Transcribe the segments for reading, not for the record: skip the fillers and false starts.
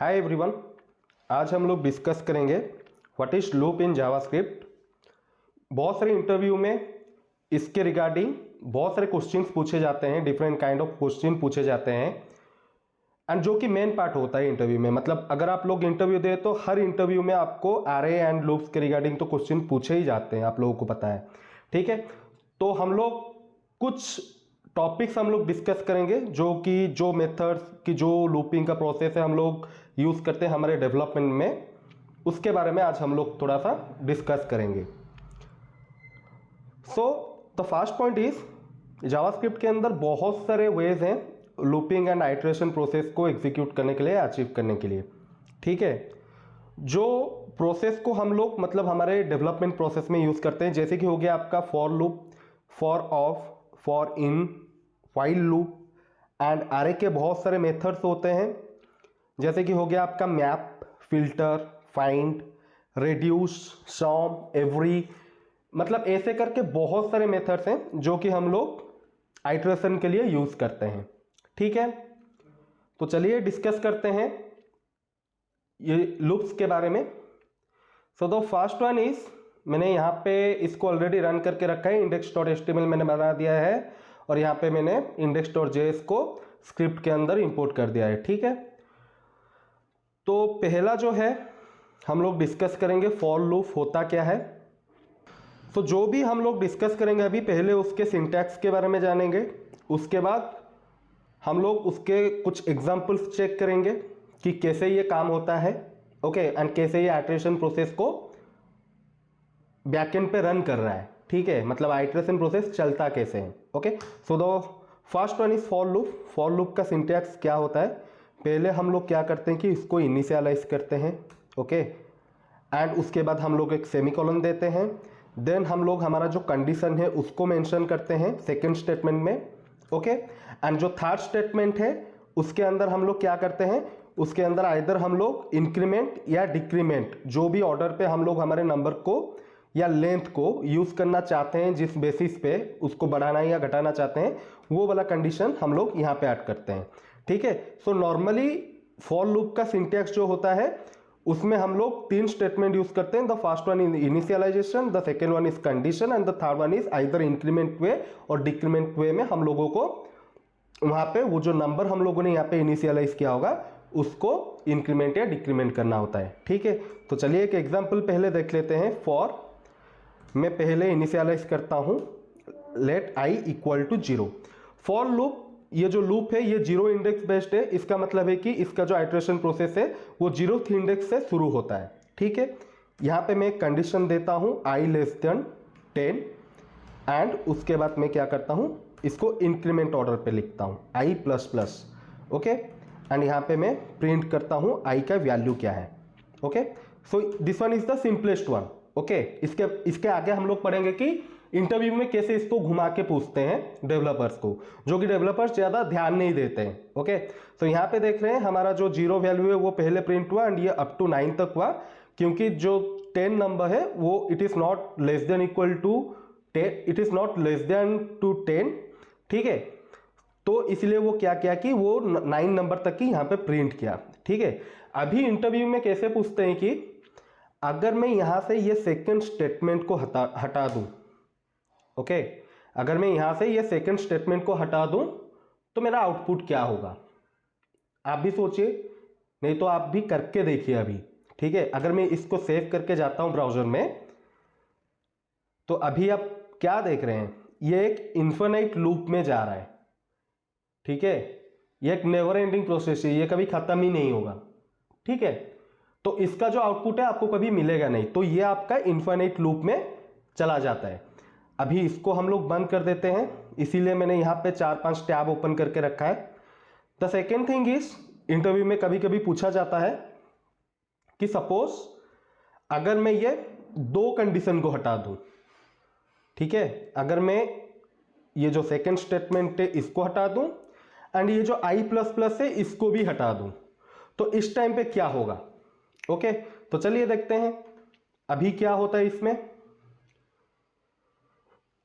Hi everyone, आज हम लोग डिस्कस करेंगे what is loop in JavaScript. बहुत सारे इंटरव्यू में इसके रिगार्डिंग बहुत सारे क्वेश्चंस पूछे जाते हैं, डिफरेंट काइंड ऑफ क्वेश्चन पूछे जाते हैं एंड जो कि मेन पार्ट होता है इंटरव्यू में। मतलब अगर आप लोग इंटरव्यू दे तो हर इंटरव्यू में आपको एरे एंड लूप्स के रिगार्डिंग तो क्वेश्चन पूछे ही जाते हैं, आप लोगों को पता है। ठीक है, तो हम लोग कुछ टॉपिक्स हम लोग डिस्कस करेंगे जो मेथड्स की जो लूपिंग का प्रोसेस है हम लोग यूज करते हैं हमारे डेवलपमेंट में, उसके बारे में आज हम लोग थोड़ा सा डिस्कस करेंगे। So the first point is JavaScript के अंदर बहुत सारे वेज हैं लूपिंग एंड आइटरेशन प्रोसेस को एग्जीक्यूट करने के लिए, अचीव करने के लिए। ठीक है, जो प्रोसेस को हम लोग मतलब हमारे डेवलपमेंट प्रोसेस में यूज करते हैं, जैसे कि हो गया आपका for loop, for of, for in, while loop and अरे के बहुत सारे मेथड्स होते हैं, जैसे कि हो गया आपका मैप, फिल्टर, फाइंड, रेड्यूस, सम, एवरी, मतलब ऐसे करके बहुत सारे मेथड्स हैं जो कि हम लोग आइटरेशन के लिए यूज करते हैं। ठीक है, तो चलिए डिस्कस करते हैं ये लूप्स के बारे में। So the first one is, मैंने यहाँ पे इसको ऑलरेडी रन करके रखा है, index.html मैंने बना दिया है और यहाँ पे मैंने index.js को स्क्रिप्ट के अंदर इंपोर्ट कर दिया है। ठीक है, तो पहला जो है हम लोग डिस्कस करेंगे फॉर लूप होता क्या है। तो जो भी हम लोग डिस्कस करेंगे अभी, पहले उसके सिंटैक्स के बारे में जानेंगे, उसके बाद हम लोग उसके कुछ एग्जांपल्स चेक करेंगे कि कैसे ये काम होता है, ओके, एंड कैसे ये आइटरेशन प्रोसेस को बैकएंड पे रन कर रहा है। ठीक है, मतलब आइटरेशन प्रोसेस चलता कैसे है। Okay, so the first one is for loop. For loop का सिंटैक्स क्या होता है, पहले हम लोग क्या करते हैं कि इसको इनिशियलाइज करते हैं, ओके, एंड उसके बाद हम लोग एक सेमीकोलन देते हैं, देन हम लोग हमारा जो कंडीशन है उसको मेंशन करते हैं सेकंड स्टेटमेंट में, ओके, एंड जो थर्ड स्टेटमेंट है उसके अंदर हम लोग क्या करते हैं, उसके अंदर आइदर हम लोग इंक्रीमेंट या डिक्रीमेंट, जो भी ऑर्डर पे हम लोग हमारे नंबर को या लेंथ को यूज करना चाहते हैं, जिस बेसिस पे उसको बढ़ाना या घटाना चाहते हैं, वो वाला कंडीशन हम लोग यहाँ पे ऐड करते हैं। ठीक है, सो नॉर्मली फॉर लूप का सिंटैक्स जो होता है उसमें हम लोग तीन स्टेटमेंट यूज करते हैं। The first one is initialization, the second one is condition and the third one is either increment way और डिक्रीमेंट वे में हम लोगों को वहां पे वो जो नंबर हम लोगों ने यहाँ पे इनिशियलाइज किया होगा उसको इंक्रीमेंट या डिक्रीमेंट करना होता है। ठीक है, तो चलिए एक एग्जांपल पहले देख लेते हैं। फॉर मैं पहले इनिशियलाइज करता हूं let i equal to 0। For loop, ये जो लूप है ये जीरो इंडेक्स बेस्ड है, इसका मतलब है कि इसका जो आइटरेशन प्रोसेस है वो 0th इंडेक्स से शुरू होता है। ठीक है, यहां पे मैं एक कंडीशन देता हूं i लेस देन 10 एंड उसके बाद मैं क्या करता हूं, इसको इंक्रीमेंट ऑर्डर पे लिखता हूं i plus plus, okay, and यहां पे मैं प्रिंट करता हूं i का वैल्यू क्या है। Okay, so this one is the simplest one. Okay, इसके आगे हम लोग पढ़ेंगे कि इंटरव्यू में कैसे इसको घुमा के पूछते हैं डेवलपर्स को, जो कि डेवलपर्स ज्यादा ध्यान नहीं देते हैं। ओके, तो यहाँ पे देख रहे हैं हमारा जो 0 वैल्यू है वो पहले प्रिंट हुआ एंड ये अप टू 9 तक हुआ, क्योंकि जो 10 नंबर है वो it is not less than equal to 10, it is not less than to 10। ठीक है, तो इसलिए वो क्या किया कि वो 9 नंबर तक की यहाँ पे प्रिंट किया। ठीक है, अभी इंटरव्यू में कैसे पूछते हैं कि अगर मैं यहां से ये सेकंड स्टेटमेंट को हटा दूं, ओके, अगर मैं यहां से ये सेकंड स्टेटमेंट को हटा दूं तो मेरा आउटपुट क्या होगा, आप भी सोचिए, नहीं तो आप भी करके देखिए अभी। ठीक है, अगर मैं इसको सेव करके जाता हूं ब्राउजर में, तो अभी आप क्या देख रहे हैं, ये एक इन्फिनिट लूप में जा रहा है। ठीक है, ये एक नेवर एंडिंग प्रोसेस है, ये कभी खत्म ही नहीं होगा। ठीक है, तो इसका जो आउटपुट है आपको कभी मिलेगा नहीं, तो ये आपका इन्फिनिट लूप में चला जाता है। अभी इसको हम लोग बंद कर देते हैं, इसीलिए मैंने यहां पे 4-5 टैब ओपन करके रखा है। The second thing is, interview में कभी कभी पूछा जाता है कि सपोज अगर मैं ये 2 कंडीशन को हटा दूं, ठीक है, अगर मैं ये जो सेकेंड स्टेटमेंट है इसको हटा दूं एंड ये जो i प्लस प्लस है इसको भी हटा दूं, तो इस टाइम पे क्या होगा। ओके, तो चलिए देखते हैं अभी क्या होता है इसमें।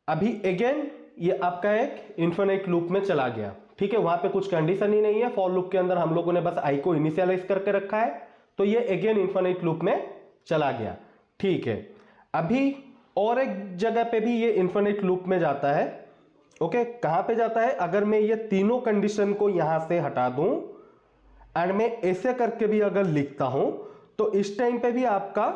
अभी अगेन ये आपका एक इन्फिनिट लूप में चला गया। ठीक है, वहां पे कुछ कंडीशन ही नहीं है, फॉर लूप के अंदर हम लोगों ने बस आई को इनिशियलाइज करके रखा है, तो ये अगेन इन्फिनिट लूप में चला गया। ठीक है, अभी और एक जगह पे भी ये इन्फिनिट लूप में जाता है। ओके, कहां पे जाता है, अगर मैं ये तीनों कंडीशन को यहां से हटा दूं एंड मैं ऐसे करके भी अगर लिखता हूं, तो इस टाइम पे भी आपका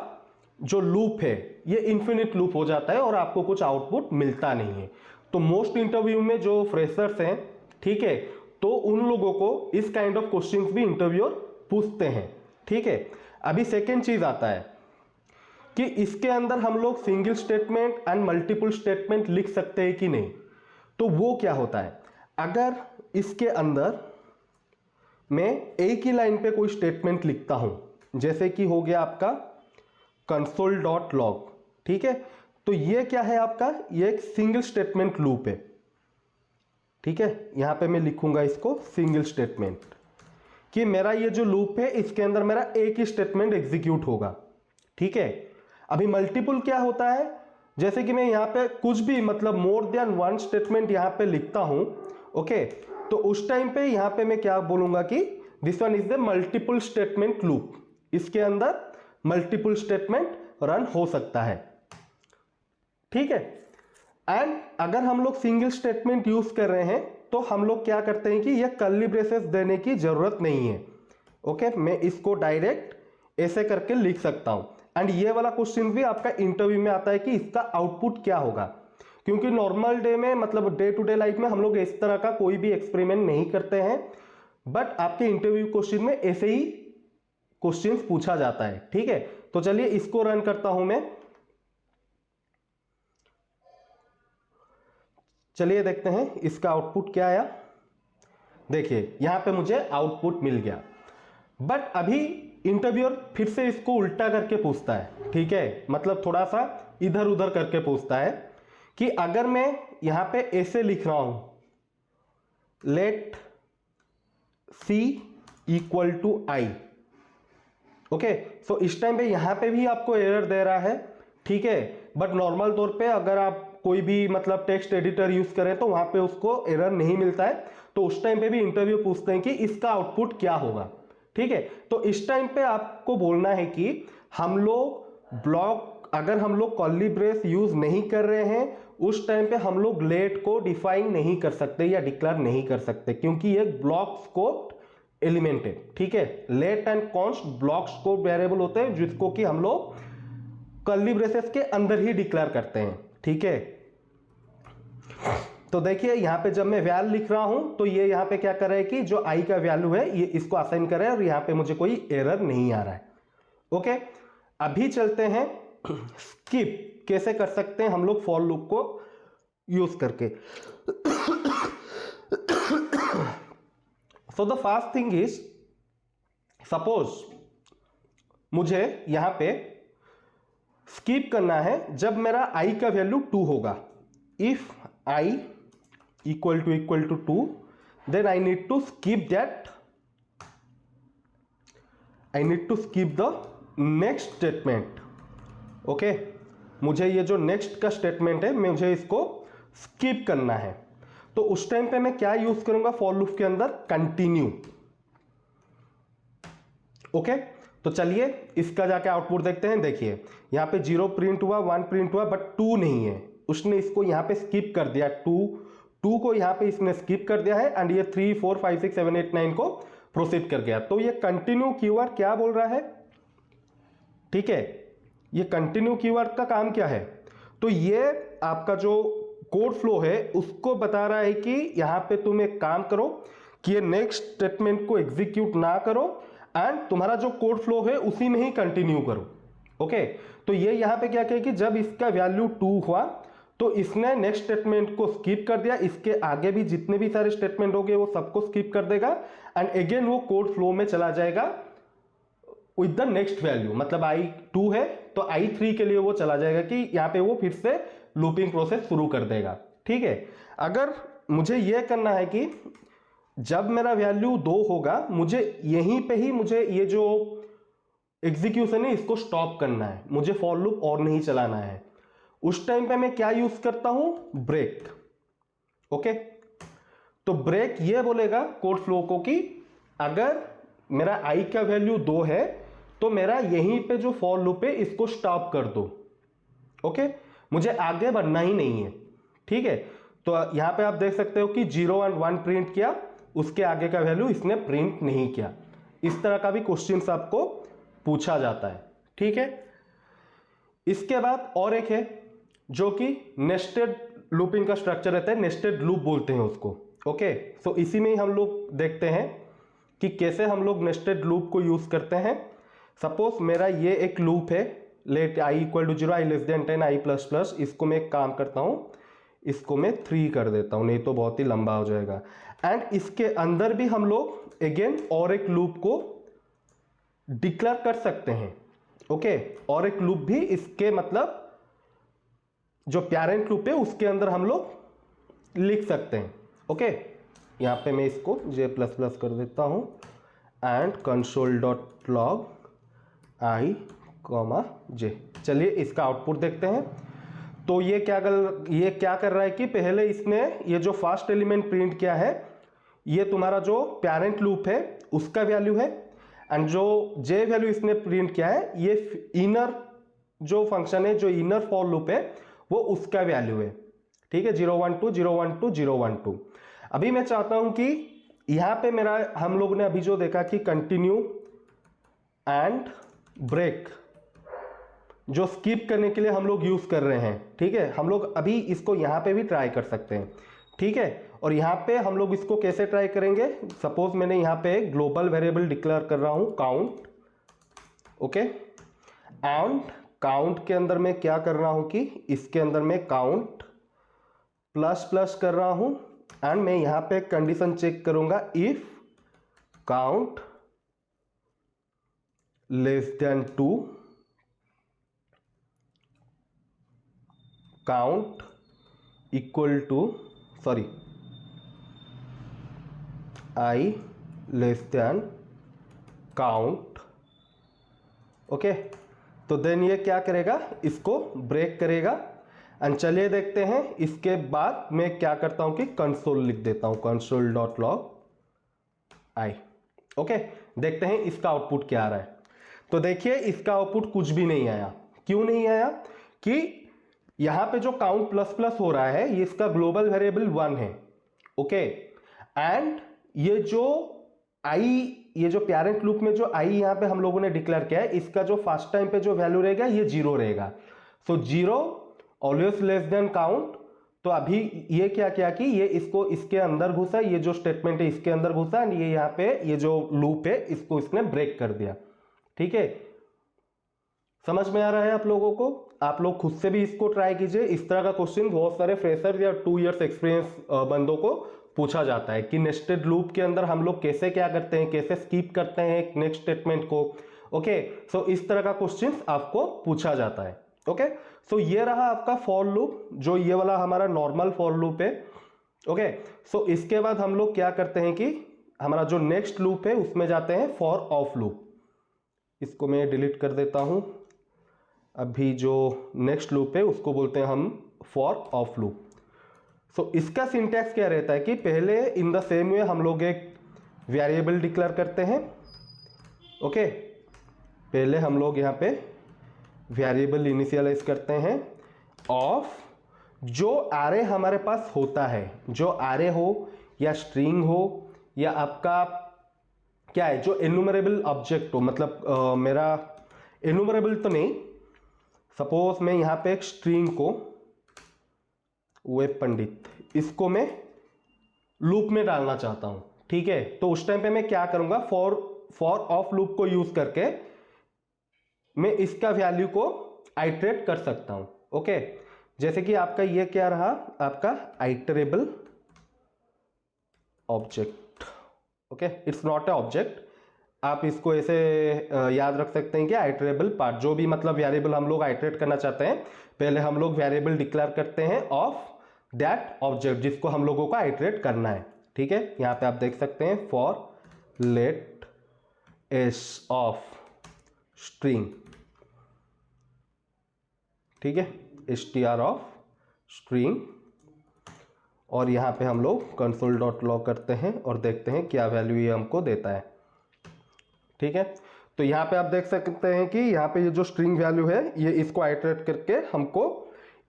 जो लूप है ये इन्फिनिट लूप हो जाता है और आपको कुछ आउटपुट मिलता नहीं है। तो मोस्ट इंटरव्यू में जो फ्रेशर्स हैं, ठीक है, तो उन लोगों को इस काइंड ऑफ क्वेश्चंस भी इंटरव्यूअर पूछते हैं। ठीक है, अभी सेकेंड चीज आता है कि इसके अंदर हम लोग single statement and multiple statement लिख सकते हैं कि नहीं। तो वो क्या होता है, अगर इसके अंदर मैं एक ही लाइन पे कोई स्टेटमेंट लिखता हूं, जैसे कि हो गया आपका console.log, ठीक है, तो ये क्या है आपका, ये एक सिंगल स्टेटमेंट लूप है। ठीक है, यहां पे मैं लिखूंगा इसको सिंगल स्टेटमेंट, कि मेरा ये जो लूप है इसके अंदर मेरा एक ही स्टेटमेंट एग्जीक्यूट होगा। ठीक है, अभी मल्टीपल क्या होता है, जैसे कि मैं यहां पे कुछ भी मतलब मोर देन वन स्टेटमेंट यहां पे लिखता हूं, ओके, तो उस टाइम पे यहां पे मैं क्या बोलूंगा कि this one is the multiple statement loop, इसके अंदर मल्टीपल स्टेटमेंट रन हो सकता है। ठीक है, एंड अगर हम लोग सिंगल स्टेटमेंट यूज कर रहे हैं तो हम लोग क्या करते हैं कि ये कर्ली ब्रेसेस देने की जरूरत नहीं है। ओके, मैं इसको डायरेक्ट ऐसे करके लिख सकता हूं। एंड ये वाला क्वेश्चन भी आपका इंटरव्यू में आता है कि इसका आउटपुट क्या होगा, क्योंकि नॉर्मल डे में मतलब डे टू डे लाइफ में हम लोग इस तरह का कोई भी एक्सपेरिमेंट नहीं करते हैं, बट आपके इंटरव्यू क्वेश्चन में ऐसे ही क्वेश्चंस पूछा जाता है। ठीक है, तो चलिए इसको रन करता हूं मैं, चलिए देखते हैं इसका आउटपुट क्या आया। देखिए यहां पे मुझे आउटपुट मिल गया, बट अभी इंटरव्यूअर फिर से इसको उल्टा करके पूछता है। ठीक है, मतलब थोड़ा सा इधर उधर करके पूछता है कि अगर मैं यहां पे ऐसे लिख रहा हूं, let C equal to I, okay, so इस टाइम पे यहां पे भी आपको एरर दे रहा है। ठीक है, बट नॉर्मल तौर पे अगर आप कोई भी मतलब टेक्स्ट एडिटर यूज करें तो वहां पे उसको एरर नहीं मिलता है, तो उस टाइम पे भी इंटरव्यू पूछते हैं कि इसका आउटपुट क्या होगा। ठीक है, तो इस टाइम पे आपको बोलना है कि हम लोग ब्लॉक, अगर हम लोग कर्ली ब्रेस यूज नहीं कर रहे हैं उस टाइम पे हम लोग लेट को डिफाइन नहीं कर सकते या डिक्लेयर नहीं कर सकते, क्योंकि ये ब्लॉक स्कोप एलिमेंट है। ठीक है, let and const block scope variable होते हैं जिसको कि हम लोग कर्ली ब्रेसेस के अंदर ही डिक्लेयर करते हैं। ठीक है, तो देखिए यहां पे जब मैं वैल लिख रहा हूं तो ये यहां पे क्या कर रहा है कि जो आई का वैल्यू है ये इसको असाइन कर रहा है और यहां पे मुझे कोई एरर नहीं आ रहा है। ओके, अभी चलते हैं स्किप कैसे कर सकते हैं हम लोग फॉर लूप को यूज करके। So the first thing is, suppose मुझे यहां पे स्किप करना है जब मेरा आई का वैल्यू 2 होगा। If I equal to 2, then I need to skip that, I need to skip the next statement. Okay, मुझे ये जो नेक्स्ट का स्टेटमेंट है मुझे इसको स्किप करना है, तो उस टाइम पे मैं क्या यूज करूंगा फॉर लूप के अंदर, कंटिन्यू। ओके, तो चलिए इसका जाके आउटपुट देखते हैं। देखिए यहां पे 0 प्रिंट हुआ, 1 प्रिंट हुआ, बट 2 नहीं है, उसने इसको यहां पे स्किप कर दिया। 2 को यहां पे इसने स्किप कर दिया है एंड ये 3 4 5 6 7 8 9 को प्रोसीड कर गया। तो ये कंटिन्यू कीवर्ड क्या बोल रहा है, ठीक है, ये कंटिन्यू कीवर्ड का काम क्या है, तो ये आपका जो कोड फ्लो है उसको बता रहा है कि यहां पे तुम एक काम करो कि ये नेक्स्ट स्टेटमेंट को एग्जीक्यूट ना करो एंड तुम्हारा जो कोड फ्लो है उसी में ही कंटिन्यू करो। ओके, तो ये यहां पे क्या कहे कि जब इसका वैल्यू 2 हुआ तो इसने नेक्स्ट स्टेटमेंट को स्किप कर दिया, इसके आगे भी जितने भी सारे स्टेटमेंट होंगे वो सबको स्किप कर देगा एंड अगेन वो कोड फ्लो में चला जाएगा विद द नेक्स्ट वैल्यू। मतलब i2 है तो i3 के लिए वो चला जाएगा कि यहां पे वो फिर से लूपिंग प्रोसेस शुरू कर देगा। ठीक है, अगर मुझे ये करना है कि जब मेरा वैल्यू 2 होगा मुझे यहीं पे ही मुझे ये जो एग्जीक्यूशन है इसको स्टॉप करना है, मुझे फॉर लूप और नहीं चलाना है। उस टाइम पे मैं क्या यूज करता हूं, ब्रेक। ओके, तो ब्रेक ये बोलेगा कोड फ्लो को कि अगर मेरा आई का वैल्यू 2 है तो मेरा यहीं पे जो फॉर लूप है इसको स्टॉप कर दो। ओके, मुझे आगे बढ़ना ही नहीं है। ठीक है, तो यहां पे आप देख सकते हो कि 0 और 1 प्रिंट किया, उसके आगे का वैल्यू इसने प्रिंट नहीं किया। इस तरह का भी क्वेश्चंस आपको पूछा जाता है। ठीक है, इसके बाद और एक है जो कि नेस्टेड लूपिंग का स्ट्रक्चर रहता है, नेस्टेड लूप बोलते हैं उसको। ओके, सो इसी में ही हम लोग देखते हैं कि कैसे हम लोग नेस्टेड लूप को यूज करते हैं। सपोज मेरा ये एक लूप है, let I equal to 0, I less than 10, I plus plus. इसको मैं एक काम करता हूं, इसको मैं 3 कर देता हूं, नहीं तो बहुत ही लंबा हो जाएगा। एंड इसके अंदर भी हम लोग अगेन और एक लूप को डिक्लेयर कर सकते हैं। ओके, और एक लूप भी इसके मतलब जो पेरेंट लूप है उसके अंदर हम लोग लिख सकते हैं। ओके, यहां पे मैं इसको j++ कर देता हूं एंड console.log i, j। चलिए इसका आउटपुट देखते हैं। तो ये क्या कर रहा है कि पहले इसने ये जो फर्स्ट एलिमेंट प्रिंट किया है ये तुम्हारा जो पेरेंट लूप है उसका वैल्यू है, एंड जो j वैल्यू इसने प्रिंट किया है ये इनर जो फंक्शन है, जो इनर फॉर लूप है वो उसका वैल्यू है। ठीक है, 0 1 2 0 1 2 0 1 2। अभी मैं चाहता हूं कि यहां पे मेरा, हम लोग ने अभी जो देखा कि कंटिन्यू एंड ब्रेक जो स्किप करने के लिए हम लोग यूज कर रहे हैं। ठीक है, हम लोग अभी इसको यहां पे भी ट्राई कर सकते हैं। ठीक है, और यहां पे हम लोग इसको कैसे ट्राई करेंगे। सपोज मैंने यहां पे ग्लोबल वेरिएबल डिक्लेयर कर रहा हूं काउंट। ओके, एंड काउंट के अंदर मैं क्या कर रहा हूं कि इसके अंदर मैं काउंट प्लस प्लस कर रहा हूं, एंड मैं यहां पे कंडीशन चेक करूंगा if count less than 2, count equal to I less than count. Okay, तो देन ये क्या करेगा, इसको ब्रेक करेगा। एंड चलिए देखते हैं इसके बाद मैं क्या करता हूं कि कंसोल लिख देता हूं, console.log i। ओके, देखते हैं इसका आउटपुट क्या आ रहा है। तो देखिए इसका आउटपुट कुछ भी नहीं आया। क्यों नहीं आया कि यहां पे जो काउंट प्लस प्लस हो रहा है ये इसका ग्लोबल वेरिएबल 1 है। ओके, एंड ये जो आई, ये जो पेरेंट लूप में जो आई यहां पे हम लोगों ने डिक्लेयर किया है इसका जो फर्स्ट टाइम पे जो वैल्यू रहेगा ये 0 रहेगा। सो 0 ऑलवेज लेस देन काउंट। तो अभी ये क्या किया कि ये इसको इसके अंदर घुसा, ये जो स्टेटमेंट है इसके अंदर घुसा, एंड ये यहाँ पे ये जो लूप है इसको इसने ब्रेक कर दिया। ठीक है, समझ में आ रहा है आप लोगों को। आप लोग खुद से भी इसको ट्राई कीजिए। इस तरह का क्वेश्चन बहुत सारे फ्रेशर या 2 इयर्स एक्सपीरियंस बंदों को पूछा जाता है कि नेस्टेड लूप के अंदर हम लोग कैसे क्या करते हैं, कैसे स्किप करते हैं एक नेक्स्ट स्टेटमेंट को। ओके, सो इस तरह का क्वेश्चन आपको पूछा जाता है। ओके, सो ये रहा आपका फॉर लूप, जो ये वाला हमारा नॉर्मल फॉर लूप है। ओके, सो इसके बाद हम लोग क्या करते हैं कि हमारा जो नेक्स्ट लूप है उसमें जाते हैं फॉर ऑफ लूप। इसको मैं डिलीट कर देता हूं। अभी जो नेक्स्ट लूप है उसको बोलते हैं हम फॉर ऑफ लूप। सो इसका सिंटैक्स क्या रहता है कि पहले इन द सेम वे हम लोग एक वेरिएबल डिक्लेयर करते हैं। ओके, पहले हम लोग यहाँ पे वेरिएबल इनिशियलाइज करते हैं ऑफ जो एरे हमारे पास होता है, जो एरे हो या स्ट्रिंग हो या आपका क्या है जो एनुमरेबल ऑब्जेक्ट हो। मतलब मेरा एनुमरेबल तो नहीं, सपोज मैं यहां पे एक स्ट्रिंग को वेब पंडित, इसको मैं लूप में डालना चाहता हूं। ठीक है, तो उस टाइम पे मैं क्या करूंगा, फॉर ऑफ लूप को यूज करके मैं इसका वैल्यू को आइटरेट कर सकता हूं। ओके, जैसे कि आपका ये क्या रहा, आपका iterable object. Okay, it's not a object, आप इसको ऐसे याद रख सकते हैं कि आइटरेबल पार्ट, जो भी मतलब वेरिएबल हम लोग आइटरेट करना चाहते हैं पहले हम लोग वेरिएबल डिक्लेयर करते हैं ऑफ दैट ऑब्जेक्ट जिसको हम लोगों को आइटरेट करना है। ठीक है, यहां पे आप देख सकते हैं for let S of string. ठीक है, str ऑफ स्ट्रिंग। और यहाँ पे हम लोग कंसोल डॉट लॉग करते हैं और देखते हैं क्या वैल्यू ये हमको देता है। ठीक है, तो यहाँ पे आप देख सकते हैं कि यहाँ पे ये जो स्ट्रिंग वैल्यू है ये इसको आइटरेट करके हमको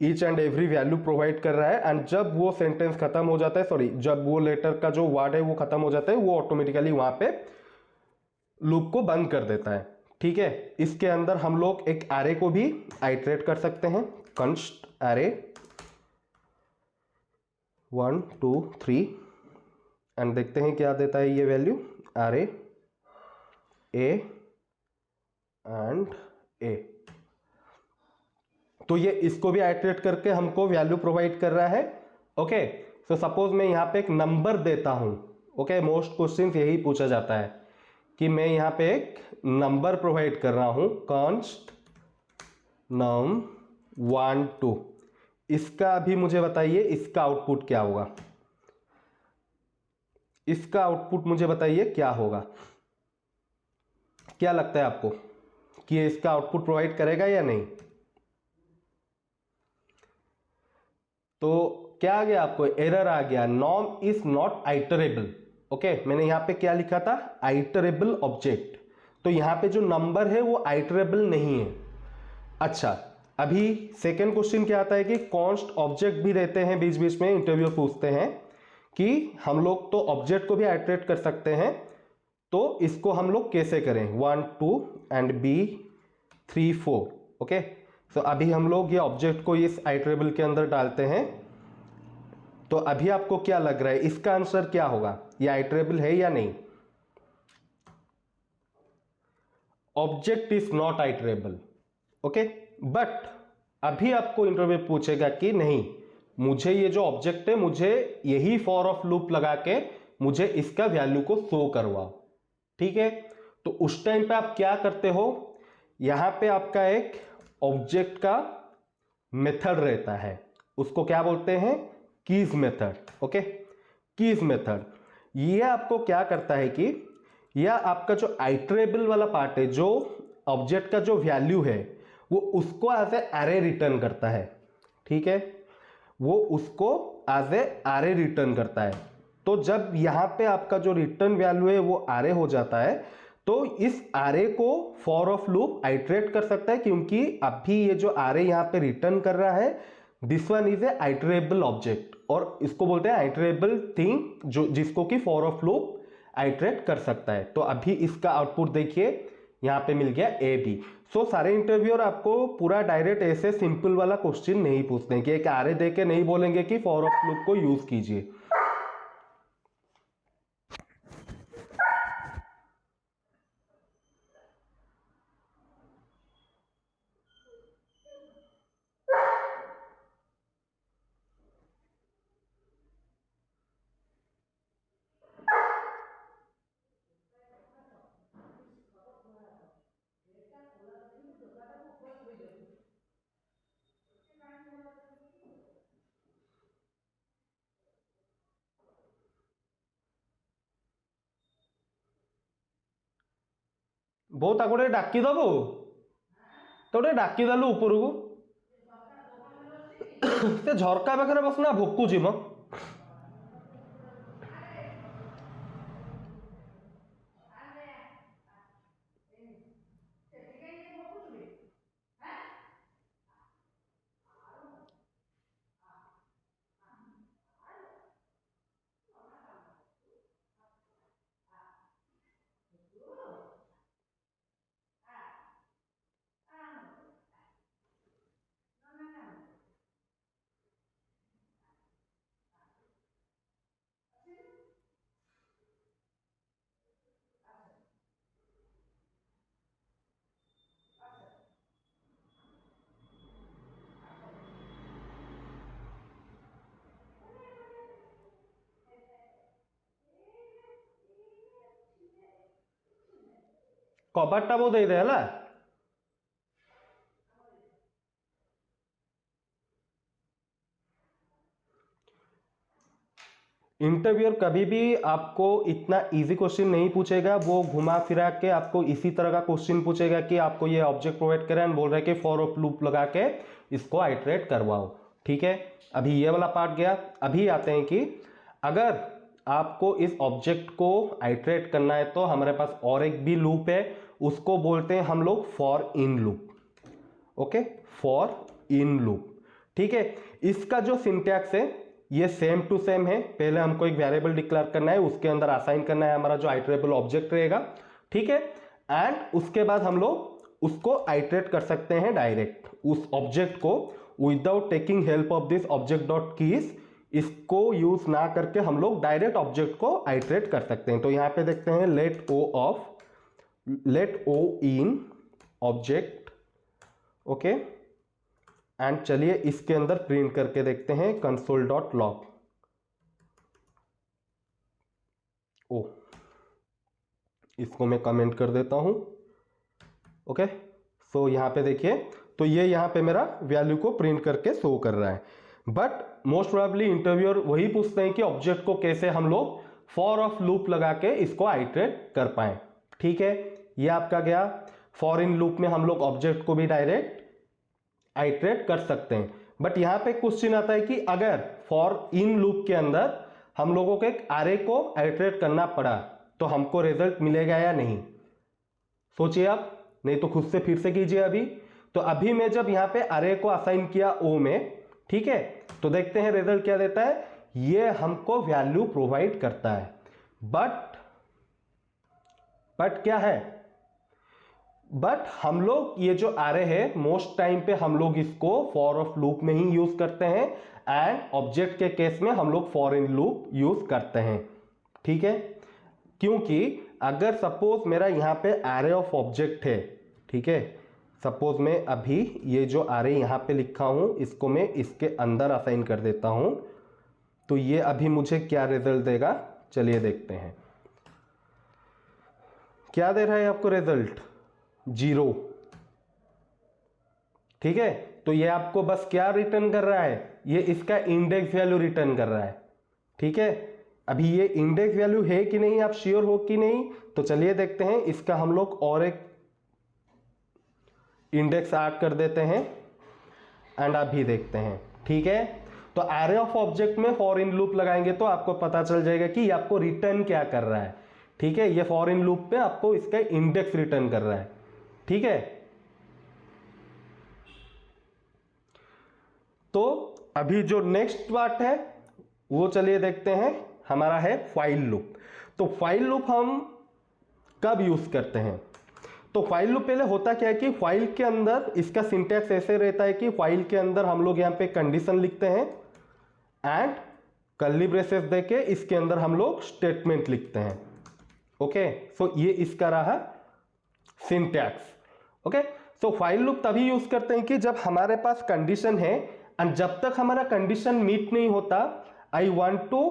each and every value provide कर रहा है। एंड जब वो सेंटेंस खत्म हो जाता है, सॉरी जब वो लेटर का जो वर्ड है वो खत्म हो जाता है, वो ऑटोमेटिकली वहां पे लूप को बंद कर देता है। ठीक है, इसके अंदर हम लोग एक एरे को भी आइटरेट कर सकते हैं, कंस्ट एरे 1 2 3 एंड देखते हैं क्या देता है ये वैल्यू, एरे ए एंड ए। तो ये इसको भी आइटरेट करके हमको वैल्यू प्रोवाइड कर रहा है। ओके, सो सपोज मैं यहाँ पे एक नंबर देता हूं। ओके, मोस्ट क्वेश्चन यही पूछा जाता है कि मैं यहाँ पे एक नंबर प्रोवाइड कर रहा हूं, कॉन्स्ट नम 1 2। इसका अभी मुझे बताइए इसका आउटपुट क्या होगा, इसका आउटपुट मुझे बताइए क्या होगा। क्या लगता है आपको कि ये इसका आउटपुट प्रोवाइड करेगा या नहीं? तो क्या आ गया आपको, एरर आ गया, norm is not iterable. Okay, मैंने यहां पे क्या लिखा था, आइटरेबल ऑब्जेक्ट। तो यहां पे जो नंबर है वो आइटरेबल नहीं है। अच्छा, अभी सेकेंड क्वेश्चन क्या आता है कि कॉन्स्ट ऑब्जेक्ट भी रहते हैं, बीच बीच में इंटरव्यू पूछते हैं कि हम लोग तो ऑब्जेक्ट को भी आइटरेट कर सकते हैं, तो इसको हम लोग कैसे करें, 1 2 एंड बी 3 4। ओके, तो अभी हम लोग ये ऑब्जेक्ट को इस आइटरेबल के अंदर डालते हैं। तो अभी आपको क्या लग रहा है इसका आंसर क्या होगा, ये आइटरेबल है या नहीं? Object is not iterable. Okay, but अभी आपको इंटरव्यू पूछेगा कि नहीं, मुझे ये जो ऑब्जेक्ट है मुझे यही फॉर ऑफ लूप लगा के मुझे इसका वैल्यू को शो करवाओ। ठीक है, तो उस टाइम पे आप क्या करते हो, यहां पे आपका एक ऑब्जेक्ट का मेथड रहता है, उसको क्या बोलते हैं, keys method. Okay, keys method ये आपको क्या करता है कि यह आपका जो आइटरेबल वाला पार्ट है, जो ऑब्जेक्ट का जो वैल्यू है वो उसको एज ए एरे रिटर्न करता है। ठीक है, वो उसको एज ए एरे रिटर्न करता है। तो जब यहां पे आपका जो रिटर्न वैल्यू है वो एरे हो जाता है, तो इस एरे को फॉर ऑफ लूप आइटरेट कर सकता है, क्योंकि अभी ये जो एरे यहां पे रिटर्न कर रहा है, this one is a iterable object, और इसको बोलते हैं आइटरेबल थिंग, जो जिसको कि फॉर ऑफ लूप आइटरेट कर सकता है। तो अभी इसका आउटपुट देखिए, यहां पे मिल गया ए बी। सो सारे इंटरव्यूअर आपको पूरा डायरेक्ट ऐसे सिंपल वाला क्वेश्चन नहीं पूछते कि एक एरे देके नहीं बोलेंगे कि फॉर ऑफ लूप को यूज कीजिए। ବୋଉ ତାକୁ ଟିକେ ଡାକିଦବୁ, ତ ଟିକେ ଡାକିଦେଲୁ ଉପରକୁ, ସେ ଝରକା ପାଖରେ ବସିନା ଭୋକୁଛି ମ। କବାଟଟା ବୋଉ ଦେଇଦେ ହେଲା। इंटरव्यूअर कभी भी आपको इतना इजी क्वेश्चन नहीं पूछेगा, वो घुमा फिरा के आपको इसी तरह का क्वेश्चन पूछेगा कि आपको ये ऑब्जेक्ट प्रोवाइड करें एंड बोल रहा है कि फॉर ऑफ लूप लगा के इसको आइटरेट करवाओ। ठीक है, अभी ये वाला पार्ट गया। अभी आते हैं कि अगर आपको इस ऑब्जेक्ट को आइटरेट करना है तो हमारे पास और एक भी लूप है, उसको बोलते हैं हम लोग for in loop. Okay, for in loop. ठीक है, इसका जो सिंटैक्स है ये सेम टू सेम है। पहले हमको एक वेरिएबल डिक्लेयर करना है, उसके अंदर असाइन करना है हमारा जो आइटरेबल ऑब्जेक्ट रहेगा। ठीक है, एंड उसके बाद हम लोग उसको आइटरेट कर सकते हैं डायरेक्ट उस ऑब्जेक्ट को without taking help of this object dot keys. इसको यूज ना करके हम लोग डायरेक्ट ऑब्जेक्ट को आइटरेट कर सकते हैं। तो यहां पे देखते हैं let O in object. Okay, and चलिए इसके अंदर प्रिंट करके देखते हैं कंसोल डॉट लॉग। ओ, इसको मैं कमेंट कर देता हूं। ओके, सो यहां पे देखिए, तो ये यहां पे मेरा वैल्यू को प्रिंट करके शो कर रहा है। बट मोस्ट प्रोबेबली इंटरव्यूअर वही पूछते हैं कि ऑब्जेक्ट को कैसे हम लोग फॉर ऑफ लूप लगा के इसको आइटरेट कर पाए। ठीक है, ये आपका गया। फॉर इन लूप में हम लोग ऑब्जेक्ट को भी डायरेक्ट आइटरेट कर सकते हैं। बट यहां पे क्वेश्चन आता है कि अगर फॉर इन लूप के अंदर हम लोगों को एक अरे को आइटरेट करना पड़ा तो हमको रिजल्ट मिलेगा या नहीं? सोचिए आप, नहीं तो खुद से फिर से कीजिए अभी। तो अभी मैं जब यहां पे अरे को असाइन किया ओ में, ठीक है, तो देखते हैं रिजल्ट क्या देता है। ये हमको वैल्यू प्रोवाइड करता है। बट क्या है, बट हम लोग ये जो अरे है मोस्ट टाइम पे हम लोग इसको फॉर ऑफ लूप में ही यूज करते हैं, एंड ऑब्जेक्ट के केस में हम लोग फॉर इन लूप यूज करते हैं। ठीक है, क्योंकि अगर सपोज मेरा यहां पे अरे ऑफ ऑब्जेक्ट है, ठीक है, सपोज मैं अभी ये जो अरे यहां पे लिखा हूं इसको मैं इसके अंदर असाइन कर देता हूं, तो ये अभी मुझे क्या रिजल्ट देगा, चलिए देखते हैं। क्या दे रहा है आपको रिजल्ट? 0। ठीक है, तो ये आपको बस क्या रिटर्न कर रहा है, ये इसका इंडेक्स वैल्यू रिटर्न कर रहा है। ठीक है, अभी ये इंडेक्स वैल्यू है कि नहीं, आप श्योर हो कि नहीं, तो चलिए देखते हैं। इसका हम लोग और एक इंडेक्स ऐड कर देते हैं एंड अभी देखते हैं। ठीक है, तो अरे ऑफ ऑब्जेक्ट में फॉर इन लूप लगाएंगे तो आपको पता चल जाएगा कि ये आपको रिटर्न क्या कर रहा है। ठीक है, ये फॉर इन लूप पे आपको इसका इंडेक्स रिटर्न कर रहा है। ठीक है, तो अभी जो नेक्स्ट पार्ट है वो चलिए देखते हैं, हमारा है फाइल लूप। तो फाइल लूप हम कब यूज करते हैं? तो फाइल लूप पहले होता क्या है कि फाइल के अंदर इसका सिंटैक्स ऐसे रहता है कि फाइल के अंदर हम लोग यहां पे कंडीशन लिखते हैं एंड कर्ली ब्रेसेस देके इसके अंदर हम लोग स्टेटमेंट लिखते हैं। ओके, सो ये इसका रहा सिंटैक्स। ओके, सो फाइल लूप तभी यूज करते हैं कि जब हमारे पास कंडीशन है एंड जब तक हमारा कंडीशन मीट नहीं होता, I want to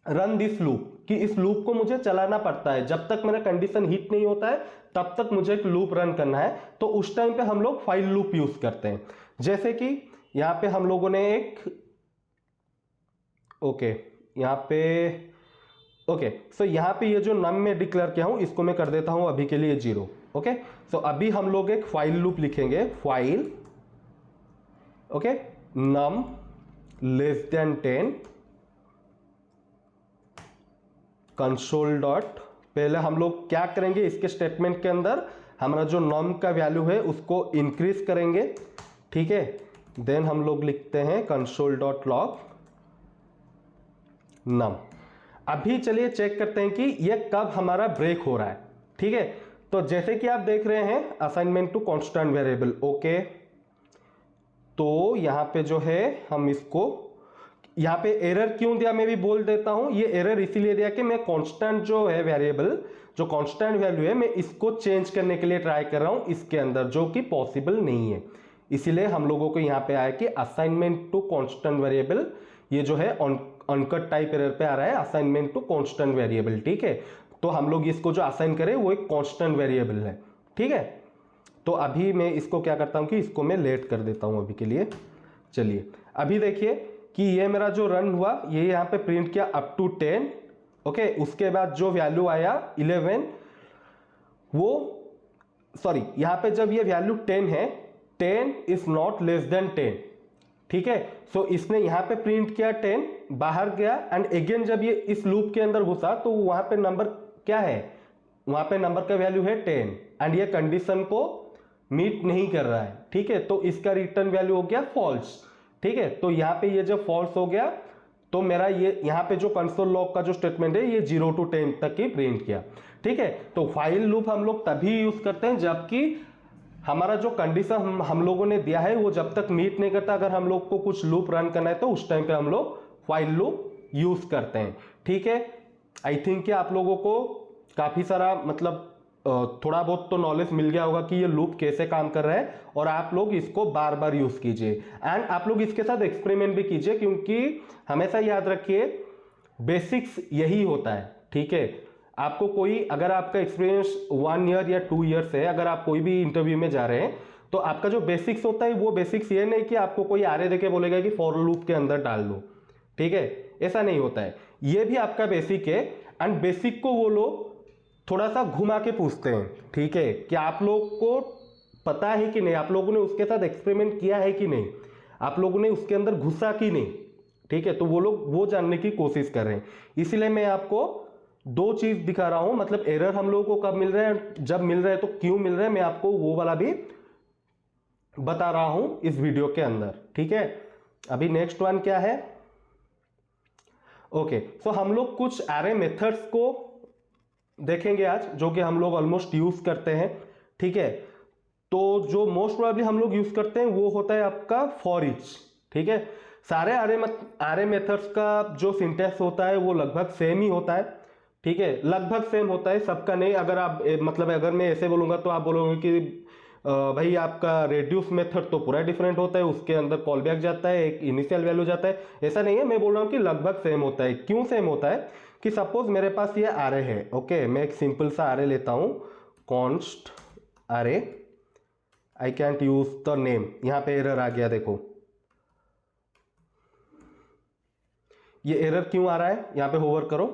run this loop, कि इस लूप को मुझे चलाना पड़ता है। जब तक मेरा कंडीशन हिट नहीं होता है तब तक मुझे एक लूप रन करना है, तो उस टाइम पे हम लोग फाइल लूप यूज करते हैं। जैसे कि यहां पे हम लोगों ने एक यहां पे सो यहां पे ये जो नम में डिक्लेयर किया हूं इसको मैं कर देता हूं अभी के लिए 0। ओके, सो अभी हम लोग एक फाइल लूप लिखेंगे, फाइल नम लेस देन 10 कंसोल डॉट, पहले हम लोग क्या करेंगे, इसके स्टेटमेंट के अंदर हमारा जो नम का वैल्यू है उसको इंक्रीज करेंगे। ठीक है, देन हम लोग लिखते हैं कंसोल डॉट लॉग नम। अभी चलिए चेक करते हैं कि ये कब हमारा ब्रेक हो रहा है। ठीक है, तो जैसे कि आप देख रहे हैं assignment to constant variable. Okay, तो यहां पे जो है हम इसको, यहां पे एरर क्यों दिया मैं भी बोल देता हूं। ये एरर इसीलिए दिया कि मैं कांस्टेंट जो है वेरिएबल, जो कांस्टेंट वैल्यू है, मैं इसको चेंज करने के लिए ट्राई कर रहा हूं इसके अंदर, जो कि पॉसिबल नहीं है। इसीलिए हम लोगों को यहां पे आया कि असाइनमेंट टू कांस्टेंट वेरिएबल, ये जो है अनकट टाइप एरर पे आ रहा है, असाइनमेंट टू कांस्टेंट वेरिएबल। ठीक है, तो हम लोग इसको जो असाइन करें वो एक कांस्टेंट वेरिएबल है। ठीक है, तो अभी मैं इसको क्या करता हूं कि इसको मैं लेट कर देता हूं अभी के लिए। चलिए अभी देखिए कि ये मेरा जो रन हुआ, ये यहाँ पे प्रिंट किया अप टू 10। ओके, उसके बाद जो वैल्यू आया 11, वो सॉरी, यहाँ पे जब ये वैल्यू 10 है, 10 इज नॉट लेस देन 10। ठीक है। सो इसने यहाँ पे प्रिंट किया 10, बाहर गया एंड अगेन जब ये इस लूप के अंदर घुसा तो वहां पे नंबर क्या है, वहां पे नंबर का वैल्यू है 10 एंड ये कंडीशन को मीट नहीं कर रहा है, ठीक है। तो इसका रिटर्न वैल्यू हो गया फॉल्स, ठीक है। तो यहाँ पे ये जब फॉल्स हो गया तो मेरा ये यहाँ पे जो कंसोल लॉग का जो स्टेटमेंट है ये 0 to 10 तक ही प्रिंट किया, ठीक है। तो व्हाइल लूप हम लोग तभी यूज करते हैं जबकि हमारा जो कंडीशन हम लोगों ने दिया है वो जब तक मीट नहीं करता, अगर हम लोग को कुछ लूप रन करना है तो उस टाइम पे हम लोग व्हाइल लूप यूज करते हैं, ठीक है। आई थिंक कि आप लोगों को काफी सारा मतलब थोड़ा बहुत तो नॉलेज मिल गया होगा कि ये लूप कैसे काम कर रहा है और आप लोग इसको बार बार यूज कीजिए एंड आप लोग इसके साथ एक्सपेरिमेंट भी कीजिए, क्योंकि हमेशा याद रखिए बेसिक्स यही होता है, ठीक है। आपको कोई अगर आपका एक्सपीरियंस 1 ईयर या 2 ईयर से, अगर आप कोई भी इंटरव्यू में जा रहे हैं तो आपका जो बेसिक्स होता है वो बेसिक्स ये नहीं कि आपको कोई आरे देके बोलेगा कि फॉर लूप के अंदर डाल दो, ठीक है, ऐसा नहीं होता है। ये भी आपका बेसिक है एंड बेसिक को वो लोग थोड़ा सा घुमा के पूछते हैं, ठीक है, कि आप लोग को पता है कि नहीं, आप लोगों ने उसके साथ एक्सपेरिमेंट किया है कि नहीं, आप लोगों ने उसके अंदर घुसा कि नहीं, ठीक है। तो वो लोग वो जानने की कोशिश कर रहे हैं, इसीलिए मैं आपको 2 चीज दिखा रहा हूं, मतलब एरर हम लोगों को कब मिल रहा है, जब मिल रहा है तो क्यों मिल रहा है, मैं आपको वो वाला भी बता रहा हूं इस वीडियो के अंदर, ठीक है। अभी नेक्स्ट वन क्या है, ओके। सो हम लोग कुछ एरे मेथड्स को देखेंगे आज, जो कि हम लोग ऑलमोस्ट यूज करते हैं, ठीक है। तो जो मोस्ट प्रोबेबली हम लोग यूज करते हैं वो होता है आपका फॉर ईच, ठीक है। सारे आरे मेथड्स का जो सिंटैक्स होता है वो लगभग सेम ही होता है, ठीक है, लगभग सेम होता है, सबका नहीं। अगर आप मतलब अगर मैं ऐसे बोलूंगा तो आप बोलोगे कि भाई आपका रेड्यूस मेथड तो पूरा डिफरेंट होता है, उसके अंदर कॉल बैक जाता है, एक इनिशियल वैल्यू जाता है, ऐसा नहीं है। मैं बोल रहा हूँ कि लगभग सेम होता है। क्यों सेम होता है कि सपोज मेरे पास ये आरे है, ओके, मैं एक सिंपल सा आरे लेता हूँ, const array, I can't use the name, यहां पे एरर आ गया, देखो ये एरर क्यों आ रहा है, यहां पे होवर करो,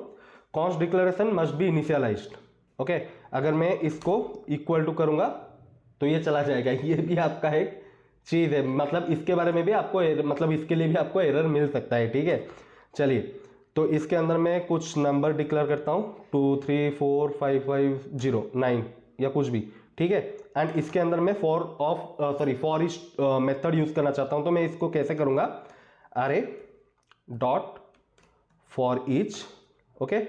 const declaration must be initialised, okay. अगर मैं इसको इक्वल टू करूंगा तो ये चला जाएगा, ये भी आपका एक चीज है, मतलब इसके बारे में भी आपको मतलब इसके लिए भी आपको एरर मिल सकता है, ठीक है। चलिए, तो इसके अंदर मैं कुछ नंबर डिक्लेयर करता हूं 2 3 4 5 5 0 9 या कुछ भी, ठीक है। एंड इसके अंदर मैं फॉर ईच मेथड यूज करना चाहता हूं, तो मैं इसको कैसे करूंगा, अरे डॉट फॉर ईच, ओके।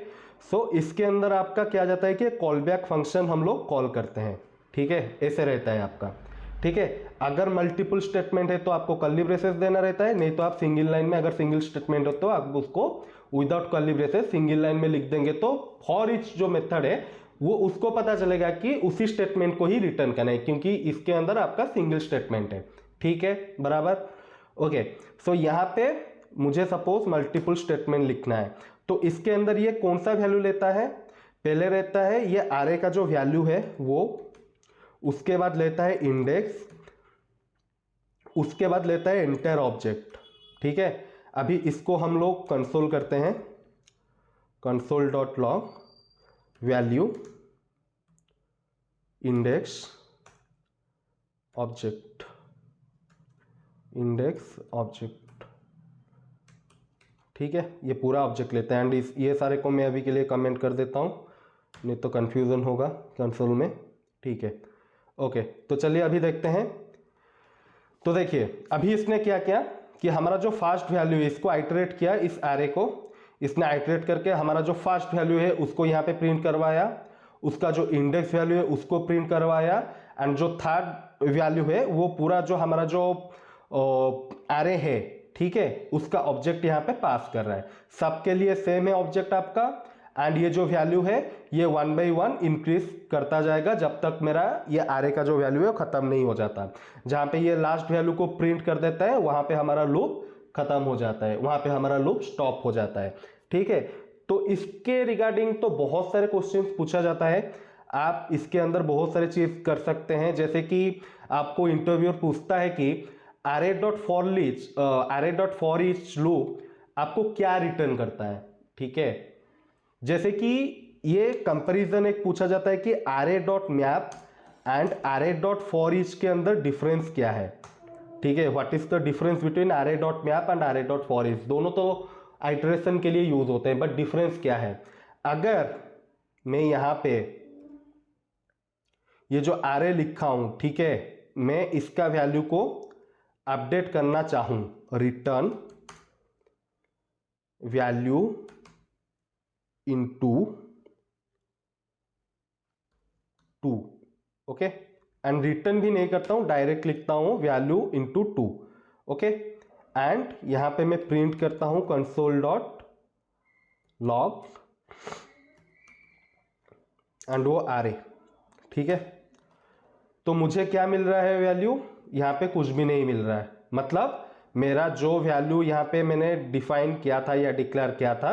सो इसके अंदर आपका क्या जाता है कि कॉल बैक फंक्शन हम लोग कॉल करते हैं, ठीक है, ऐसे रहता है आपका, ठीक है। अगर मल्टीपल स्टेटमेंट है तो आपको कर्ली ब्रेसेस देना रहता है, नहीं तो आप सिंगल लाइन में, अगर सिंगल स्टेटमेंट हो तो आप उसको without curly braces single line में लिख देंगे, तो फॉर ईच जो मेथड है वो उसको पता चलेगा कि उसी स्टेटमेंट को ही रिटर्न करना है, क्योंकि इसके अंदर आपका सिंगल स्टेटमेंट है, ठीक है, बराबर, ओके। सो यहां पे मुझे सपोज मल्टीपल स्टेटमेंट लिखना है, तो इसके अंदर ये कौन सा वैल्यू लेता है, पहले रहता है ये आरे का जो वैल्यू है वो, उसके बाद लेता है इंडेक्स, उसके बाद लेता है एंटायर ऑब्जेक्ट, ठीक है। अभी इसको हम लोग कंसोल करते हैं, console dot log value index object, index object, ठीक है, ये पूरा ऑब्जेक्ट लेता है। एंड ये सारे को मैं अभी के लिए कमेंट कर देता हूं, नहीं तो कंफ्यूजन होगा कंसोल में, ठीक है, ओके। तो चलिए अभी देखते हैं। तो देखिए अभी इसने क्या किया कि हमारा जो फर्स्ट वैल्यू है इसको आइटरेट किया, इस एरे को इसने आइटरेट करके हमारा जो फर्स्ट वैल्यू है उसको यहाँ पे प्रिंट करवाया, उसका जो इंडेक्स वैल्यू है उसको प्रिंट करवाया, एंड जो थर्ड वैल्यू है वो पूरा जो हमारा जो एरे है, ठीक है, उसका ऑब्जेक्ट यहाँ पे पास कर रहा है। सबके लिए सेम है ऑब्जेक्ट आपका, एंड ये जो वैल्यू है ये 1 by 1 इंक्रीज करता जाएगा जब तक मेरा ये आरे का जो वैल्यू है खत्म नहीं हो जाता। जहां पे ये लास्ट वैल्यू को प्रिंट कर देता है वहां पे हमारा लूप खत्म हो जाता है, वहां पे हमारा लूप स्टॉप हो जाता है, ठीक है। तो इसके रिगार्डिंग तो बहुत सारे क्वेश्चंस पूछा जाता है, आप इसके अंदर बहुत सारे चीज कर सकते हैं, जैसे कि आपको इंटरव्यूअर पूछता है कि array dot for each loop आपको क्या रिटर्न करता है, ठीक है। जैसे कि ये कंपैरिजन एक पूछा जाता है कि array dot map and array dot for each के अंदर डिफरेंस क्या है, ठीक है, what is the difference between array dot map and array dot for each, दोनों तो आइटरेशन के लिए यूज होते हैं, बट डिफरेंस क्या है? अगर मैं यहां पे ये जो array लिखा हूं, ठीक है, मैं इसका वैल्यू को अपडेट करना चाहूं, return value into 2, okay, and return भी नहीं करता हूं, डायरेक्ट लिखता हूं वैल्यू इनटू 2, ओके, एंड यहां पे मैं प्रिंट करता हूं कंसोल डॉट लॉग एंड वो array, ठीक है। तो मुझे क्या मिल रहा है वैल्यू? यहां पे कुछ भी नहीं मिल रहा है, मतलब मेरा जो वैल्यू यहां पे मैंने डिफाइन किया था या डिक्लेयर किया था,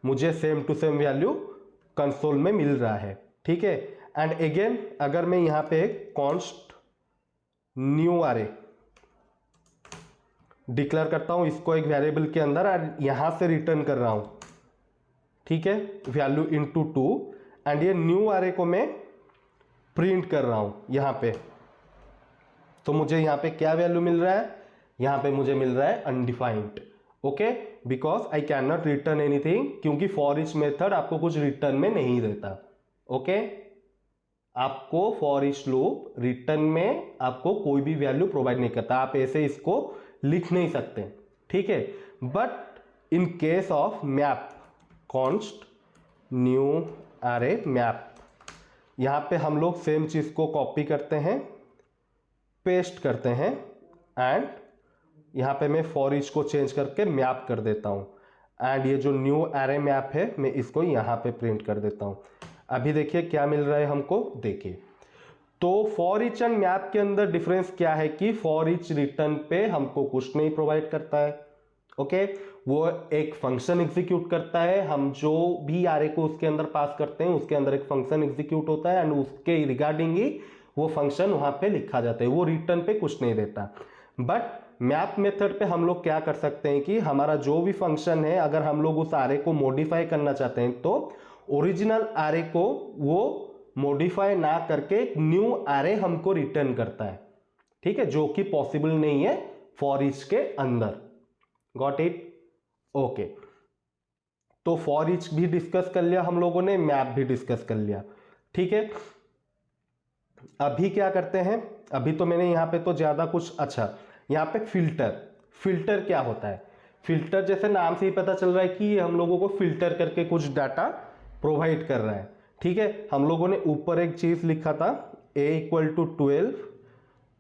मुझे same to same value console में मिल रहा है, ठीक है। एंड अगेन अगर मैं यहां पे एक कॉन्स्ट न्यू array डिक्लेयर करता हूं, इसको एक वेरिएबल के अंदर, और यहां से रिटर्न कर रहा हूं, ठीक है, वैल्यू इनटू 2, एंड ये न्यू array को मैं प्रिंट कर रहा हूं यहां पे, तो मुझे यहां पे क्या वैल्यू मिल रहा है? यहां पे मुझे मिल रहा है undefined, okay, because I can not return anything, क्योंकि फॉर ईच मेथड आपको कुछ रिटर्न में नहीं देता, ओके। आपको फॉर ईच लूप रिटर्न में आपको कोई भी वैल्यू प्रोवाइड नहीं करता, आप ऐसे इसको लिख नहीं सकते, ठीक है। But in case of map, const new array map, यहां पे हम लोग सेम चीज को कॉपी करते हैं, पेस्ट करते हैं, एंड यहां पे मैं फॉर ईच को चेंज करके मैप कर देता हूं, एंड ये जो न्यू array मैप है मैं इसको यहां पे प्रिंट कर देता हूं। अभी देखिए क्या मिल रहा है हमको, देखिए। तो फॉर ईच एंड मैप के अंदर डिफरेंस क्या है कि फॉर ईच रिटर्न पे हमको कुछ नहीं प्रोवाइड करता है, ओके, वो एक फंक्शन एग्जीक्यूट करता है, हम जो भी array को उसके अंदर पास करते हैं उसके अंदर एक फंक्शन एग्जीक्यूट होता है, एंड उसके रिगार्डिंग ही वो फंक्शन वहां पे लिखा जाता है, वो रिटर्न पे कुछ नहीं देता। बट मैप मेथड पे हम लोग क्या कर सकते हैं कि हमारा जो भी फंक्शन है, अगर हम लोग उस array को मॉडिफाई करना चाहते हैं, तो ओरिजिनल array को वो मॉडिफाई ना करके एक न्यू array हमको रिटर्न करता है, ठीक है, जो कि पॉसिबल नहीं है फॉर ईच के अंदर। Got it? ओके, तो फॉर ईच भी डिस्कस कर लिया हम लोगों ने, मैप भी डिस्कस कर लिया, ठीक है। अभी क्या करते हैं, अभी तो मैंने यहां पे तो ज्यादा कुछ, अच्छा यहां पे फिल्टर क्या होता है? फिल्टर जैसे नाम से ही पता चल रहा है कि ये हम लोगों को फिल्टर करके कुछ डाटा प्रोवाइड कर रहा है, ठीक है। हम लोगों ने ऊपर एक चीज लिखा था, a इक्वल टू 12,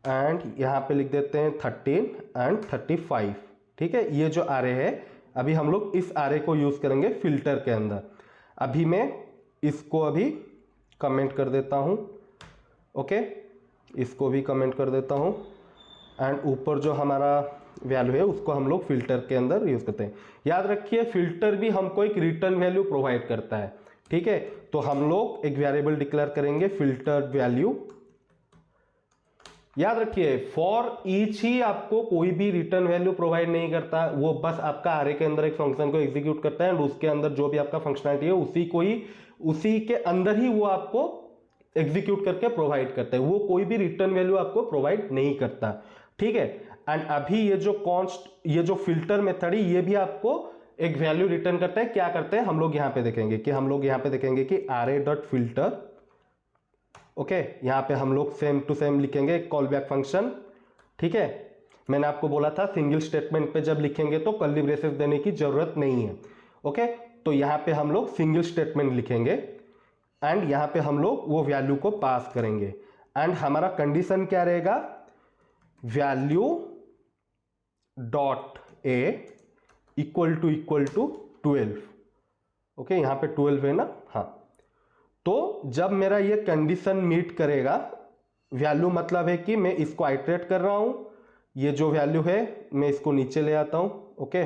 एंड यहां पे लिख देते हैं 13 एंड 35, ठीक है। ये जो array है, अभी हम लोग इस array को यूज करेंगे फिल्टर के अंदर। अभी मैं इसको अभी कमेंट कर देता हूं, ओके, इसको भी कमेंट कर देता हूं, एंड ऊपर जो हमारा वैल्यू है उसको हम लोग फिल्टर के अंदर यूज करते हैं। याद रखिए फिल्टर भी हमको एक रिटर्न वैल्यू प्रोवाइड करता है, ठीक है। तो हम लोग एक वेरिएबल डिक्लेयर करेंगे फिल्टर वैल्यू। याद रखिए फॉर ईच ही आपको कोई भी रिटर्न वैल्यू प्रोवाइड नहीं करता, वो बस आपका array के अंदर एक फंक्शन को एग्जीक्यूट करता है, एंड उसके अंदर जो भी आपका फंक्शनलिटी है उसी के अंदर ही वो आपको एग्जीक्यूट करके प्रोवाइड करता है, वो कोई भी रिटर्न वैल्यू आपको प्रोवाइड नहीं करता, ठीक है। एंड अभी ये जो फिल्टर मेथड है, ये भी आपको एक वैल्यू रिटर्न करता है। क्या करते हैं हम लोग यहां पे देखेंगे कि array डॉट फिल्टर, ओके, यहां पे हम लोग सेम टू सेम लिखेंगे कॉल बैक फंक्शन, ठीक है। मैंने आपको बोला था सिंगल स्टेटमेंट पे जब लिखेंगे तो कर्ली ब्रेसेस देने की जरूरत नहीं है, ओके। तो यहां पे हम लोग सिंगल स्टेटमेंट लिखेंगे, एंड यहां पे हम लोग वो वैल्यू को पास करेंगे, एंड हमारा कंडीशन क्या रहेगा, value dot A equal to 12, okay, यहां पे 12 है ना, हाँ। तो जब मेरा ये कंडीशन मीट करेगा, वैल्यू मतलब है कि मैं इसको आइटरेट कर रहा हूं, ये जो वैल्यू है मैं इसको नीचे ले आता हूं, ओके,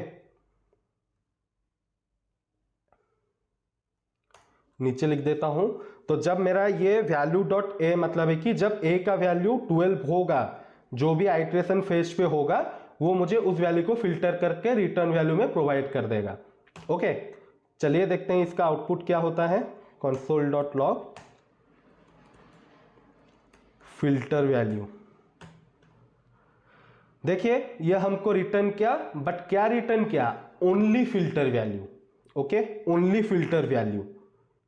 नीचे लिख देता हूं। तो जब मेरा ये वैल्यू डॉट ए मतलब है कि जब ए का वैल्यू 12 होगा, जो भी आइटरेशन फेज पे होगा वो मुझे उस वैल्यू को फिल्टर करके रिटर्न वैल्यू में प्रोवाइड कर देगा, ओके। चलिए देखते हैं इसका आउटपुट क्या होता है, console dot log filter value, देखिए ये हमको रिटर्न किया, बट क्या रिटर्न किया, only filter value. Okay, only filter value,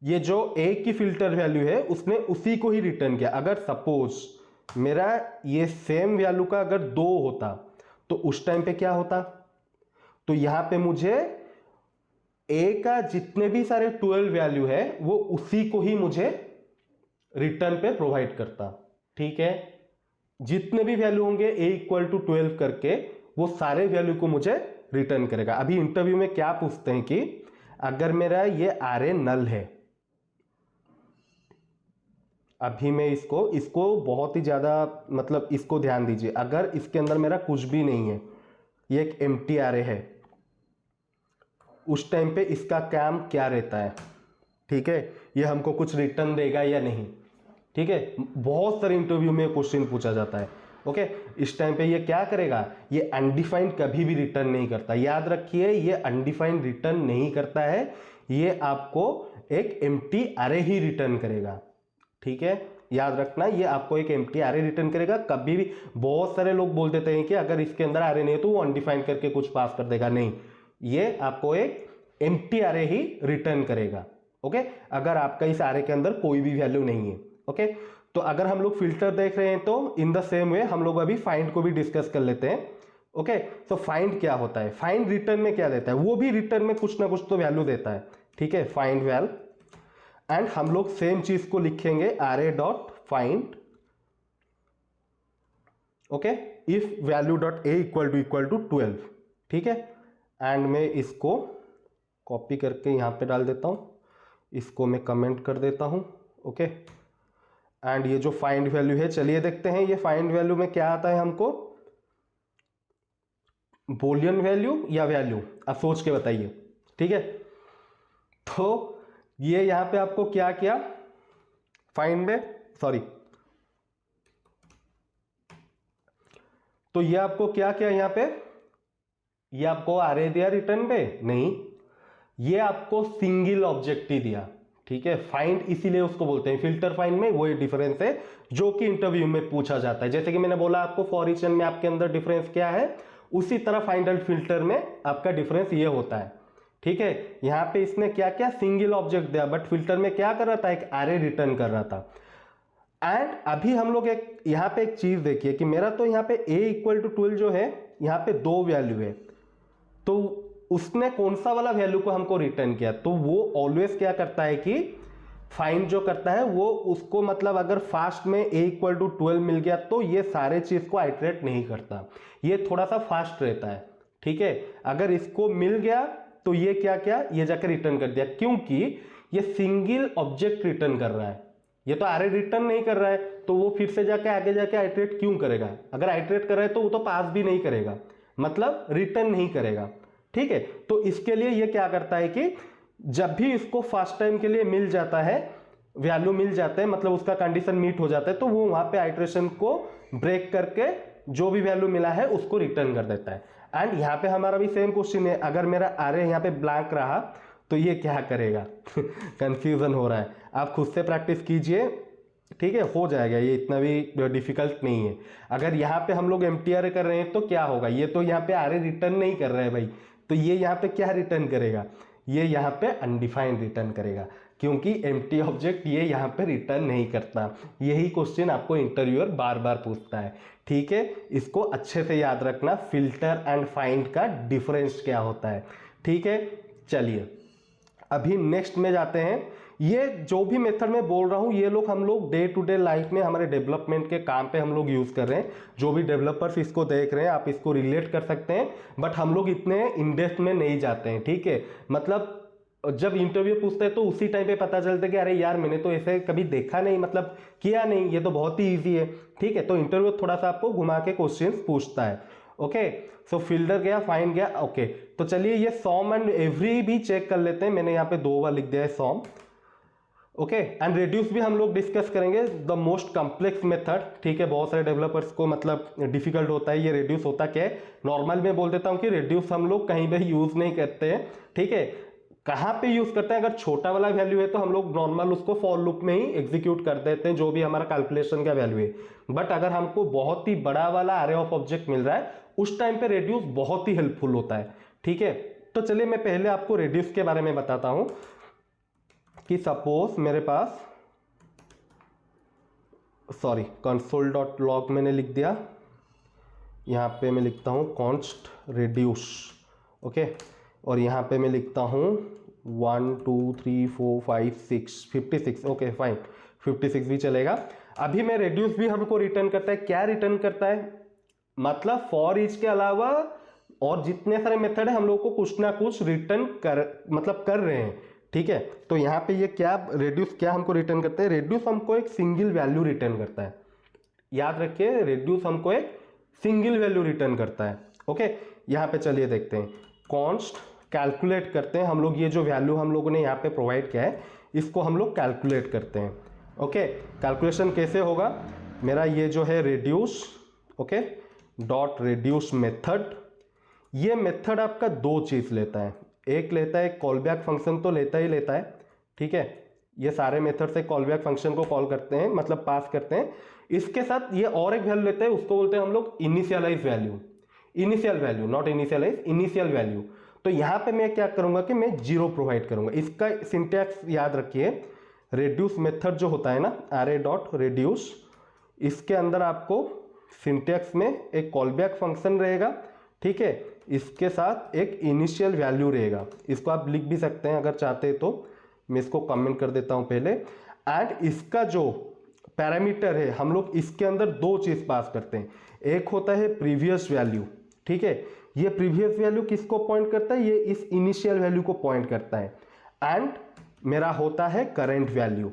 ये जो ए की फिल्टर वैल्यू है उसने उसी को ही रिटर्न किया। अगर सपोज मेरा ये सेम वैल्यू का अगर 2 होता तो उस टाइम पे क्या होता, तो यहां पे मुझे ए का जितने भी सारे 12 वैल्यू है वो उसी को ही मुझे रिटर्न पे प्रोवाइड करता। ठीक है, जितने भी वैल्यू होंगे ए इक्वल टू 12 करके वो सारे वैल्यू को मुझे रिटर्न करेगा। अभी इंटरव्यू में क्या पूछते हैं कि अगर मेरा ये आर ए नल है, अभी मैं इसको बहुत ही ज्यादा मतलब इसको ध्यान दीजिए, अगर इसके अंदर मेरा कुछ भी नहीं है, ये एक एम्प्टी आर ए है, उस टाइम पे इसका काम क्या रहता है, ठीक है, ये हमको कुछ रिटर्न देगा या नहीं। ठीक है, बहुत सारे इंटरव्यू में क्वेश्चन पूछा जाता है। ओके, इस टाइम पे ये क्या करेगा, ये अनडिफाइंड कभी भी रिटर्न नहीं करता। याद रखिए ये अनडिफाइंड रिटर्न नहीं करता है, ये आपको एक एम्प्टी अरे ही रिटर्न करेगा। ठीक है, याद रखना, ये आपको एक एम्प्टी अरे रिटर्न करेगा कभी भी। बहुत सारे लोग बोल देते हैं कि अगर इसके अंदर अरे नहीं है तो वो अनडिफाइंड करके कुछ पास कर देगा, नहीं, ये आपको एक एम्प्टी अरे ही रिटर्न करेगा। ओके, अगर आपका इस अरे के अंदर कोई भी वैल्यू नहीं है। ओके, तो अगर हम लोग फिल्टर देख रहे हैं तो इन द सेम वे हम लोग अभी फाइंड को भी डिस्कस कर लेते हैं। ओके, तो फाइंड क्या होता है, फाइंड रिटर्न में क्या देता है, वो भी रिटर्न में कुछ ना कुछ तो वैल्यू देता है। ठीक है, फाइंड वैल, एंड हम लोग सेम चीज को लिखेंगे R dot find. Okay, if value dot A equal to 12। ठीक है, एंड मैं इसको कॉपी करके यहां पे डाल देता हूं, इसको मैं कमेंट कर देता हूं। ओके, एंड ये जो फाइंड वैल्यू है, चलिए देखते हैं ये फाइंड वैल्यू में क्या आता है हमको, बूलियन वैल्यू या वैल्यू, आप सोच के बताइए। ठीक है, तो ये यहां पे आपको क्या किया फाइंड में, सॉरी, तो ये आपको क्या किया यहां पे, ये आपको आरे दिया रिटर्न पे, नहीं, ये आपको सिंगल ऑब्जेक्ट ही दिया। ठीक है, फाइंड इसीलिए उसको बोलते हैं, फिल्टर फाइंड में वही डिफरेंस है जो कि इंटरव्यू में पूछा जाता है। जैसे कि मैंने बोला आपको फॉर ईच एंड में आपके अंदर डिफरेंस क्या है, उसी तरह फाइंड एंड फिल्टर में आपका डिफरेंस ये होता है। ठीक है, यहां पे इसने क्या क्या सिंगल ऑब्जेक्ट दिया, बट फिल्टर में क्या कर रहा था, एक एरे रिटर्न कर रहा था। एंड अभी हम लोग एक यहां पे एक चीज देखिए कि मेरा तो यहां पे a इक्वल टू 12 जो है, यहां पे 2 वैल्यू है, तो उसने कौन सा वाला वैल्यू को हमको रिटर्न किया, तो वो ऑलवेज क्या करता है कि फाइंड जो करता है वो उसको, मतलब अगर फास्ट में a इक्वल टू 12 मिल गया तो ये सारे चीज को आइटरेट नहीं करता, ये थोड़ा सा फास्ट रहता है। ठीक है, अगर इसको मिल गया तो ये क्या क्या, ये जाकर रिटर्न कर दिया, क्योंकि ये सिंगल ऑब्जेक्ट रिटर्न कर रहा है, ये तो आरे रिटर्न नहीं कर रहा है, तो वो फिर से जाके आगे जाके आइटरेट क्यों करेगा, अगर आइटरेट कर रहा है तो वो तो पास भी नहीं करेगा, मतलब रिटर्न नहीं करेगा। ठीक है, तो इसके लिए ये क्या करता है कि जब भी इसको फर्स्ट टाइम के लिए मिल जाता है, वैल्यू मिल जाता है, मतलब उसका कंडीशन मीट हो जाता है, तो वो वहां पे आइटरेशन को ब्रेक करके जो भी वैल्यू मिला है उसको रिटर्न कर देता है। एंड यहाँ पे हमारा भी सेम क्वेश्चन है, अगर मेरा आरे यहाँ पे ब्लैंक रहा तो ये क्या करेगा कंफ्यूजन हो रहा है, आप खुद से प्रैक्टिस कीजिए। ठीक है, हो जाएगा, ये इतना भी डिफिकल्ट नहीं है। अगर यहाँ पे हम लोग एम्प्टी आरे कर रहे हैं तो क्या होगा, ये तो यहाँ पे आरे रिटर्न नहीं कर रहा है भाई, तो ये यहाँ पे क्या रिटर्न करेगा, ये यहाँ पे अनडिफाइंड रिटर्न करेगा, क्योंकि एम्प्टी ऑब्जेक्ट ये यहाँ पे रिटर्न नहीं करता। यही क्वेश्चन आपको इंटरव्यूअर बार बार पूछता है। ठीक है, इसको अच्छे से याद रखना, फिल्टर एंड फाइंड का डिफरेंस क्या होता है। ठीक है, चलिए अभी नेक्स्ट में जाते हैं। ये जो भी मेथड में बोल रहा हूं ये लोग हम लोग डे टू डे लाइफ में हमारे डेवलपमेंट के काम पे हम लोग यूज कर रहे हैं, जो भी डेवलपर्स इसको देख रहे हैं आप इसको रिलेट कर सकते हैं, बट हम लोग इतने इन डेप्थ में नहीं जाते हैं। ठीक है, मतलब जब इंटरव्यू पूछते हैं तो उसी टाइम पे पता चलता है कि अरे यार मैंने तो ऐसे कभी देखा नहीं, मतलब किया नहीं, ये तो बहुत ही ईजी है। ठीक है, तो इंटरव्यू थोड़ा सा आपको घुमा के क्वेश्चंस पूछता है। ओके, सो फिल्टर गया, फाइंड गया। ओके, तो चलिए ये सॉम एंड एवरी भी चेक कर लेते हैं, मैंने यहाँ पे 2 बार लिख दिया है सॉम। ओके, एंड रेड्यूस भी हम लोग डिस्कस करेंगे, द मोस्ट कॉम्प्लेक्स मेथड। ठीक है, बहुत सारे डेवलपर्स को मतलब डिफिकल्ट होता है ये रेड्यूस होता क्या है। नॉर्मल में बोल देता हूँ कि रेड्यूस हम लोग कहीं भी यूज नहीं करते हैं। ठीक है, कहाँ पे यूज करते हैं, अगर छोटा वाला वैल्यू है तो हम लोग नॉर्मल उसको फॉर लूप में ही एग्जीक्यूट कर देते हैं जो भी हमारा कैलकुलेशन का वैल्यू है। बट अगर हमको बहुत ही बड़ा वाला अरे ऑफ ऑब्जेक्ट मिल रहा है उस टाइम पे रेड्यूस बहुत ही हेल्पफुल होता है। ठीक है, तो चलिए मैं पहले आपको रेड्यूस के बारे में बताता हूं कि सपोज मेरे पास console.log मैंने लिख दिया, यहाँ पे मैं लिखता हूँ const reduce, ओके, और यहाँ पे मैं लिखता हूँ 1 2 3 4 5 6 56, ओके फाइन, 56 भी चलेगा। अभी मैं रेड्यूस भी हमको रिटर्न करता है, क्या रिटर्न करता है, मतलब फॉर ईच के अलावा और जितने सारे मेथड है हम लोग को कुछ ना कुछ रिटर्न कर रहे हैं। ठीक है, तो यहाँ पे ये क्या रेड्यूस क्या हमको रिटर्न करता है, रेड्यूस हमको एक सिंगल वैल्यू रिटर्न करता है, याद रखिए रेड्यूस हमको एक सिंगल वैल्यू रिटर्न करता है। ओके, यहाँ पे चलिए देखते हैं, कॉन्स्ट कैलकुलेट करते हैं हम लोग, ये जो वैल्यू हम लोगों ने यहाँ पे प्रोवाइड किया है इसको हम लोग कैलकुलेट करते हैं। ओके, कैलकुलेशन कैसे होगा, मेरा ये जो है reduce, okay, dot reduce method, ये मेथड आपका दो चीज लेता है, एक लेता है कॉल बैक फंक्शन तो लेता ही लेता है। ठीक है, ये सारे मेथड से कॉल बैक फंक्शन को कॉल करते हैं, मतलब पास करते हैं, इसके साथ ये और एक वैल्यू लेते हैं, उसको बोलते हैं हम लोग initialize value, initial value not initialize, initial value. तो यहां पे मैं क्या करूंगा कि मैं 0 प्रोवाइड करूंगा। इसका सिंटैक्स याद रखिए, रेड्यूस मेथड जो होता है ना, array डॉट रेड्यूस, इसके अंदर आपको सिंटैक्स में एक कॉल बैक फंक्शन रहेगा, ठीक है, इसके साथ एक इनिशियल वैल्यू रहेगा, इसको आप लिख भी सकते हैं अगर चाहते हैं तो, मैं इसको कमेंट कर देता हूं पहले। एंड इसका जो पैरामीटर है हम लोग इसके अंदर दो चीज पास करते हैं, एक होता है प्रीवियस वैल्यू, ठीक है, ये प्रीवियस वैल्यू किसको पॉइंट करता है, ये इस इनिशियल वैल्यू को पॉइंट करता है। एंड मेरा होता है करंट वैल्यू,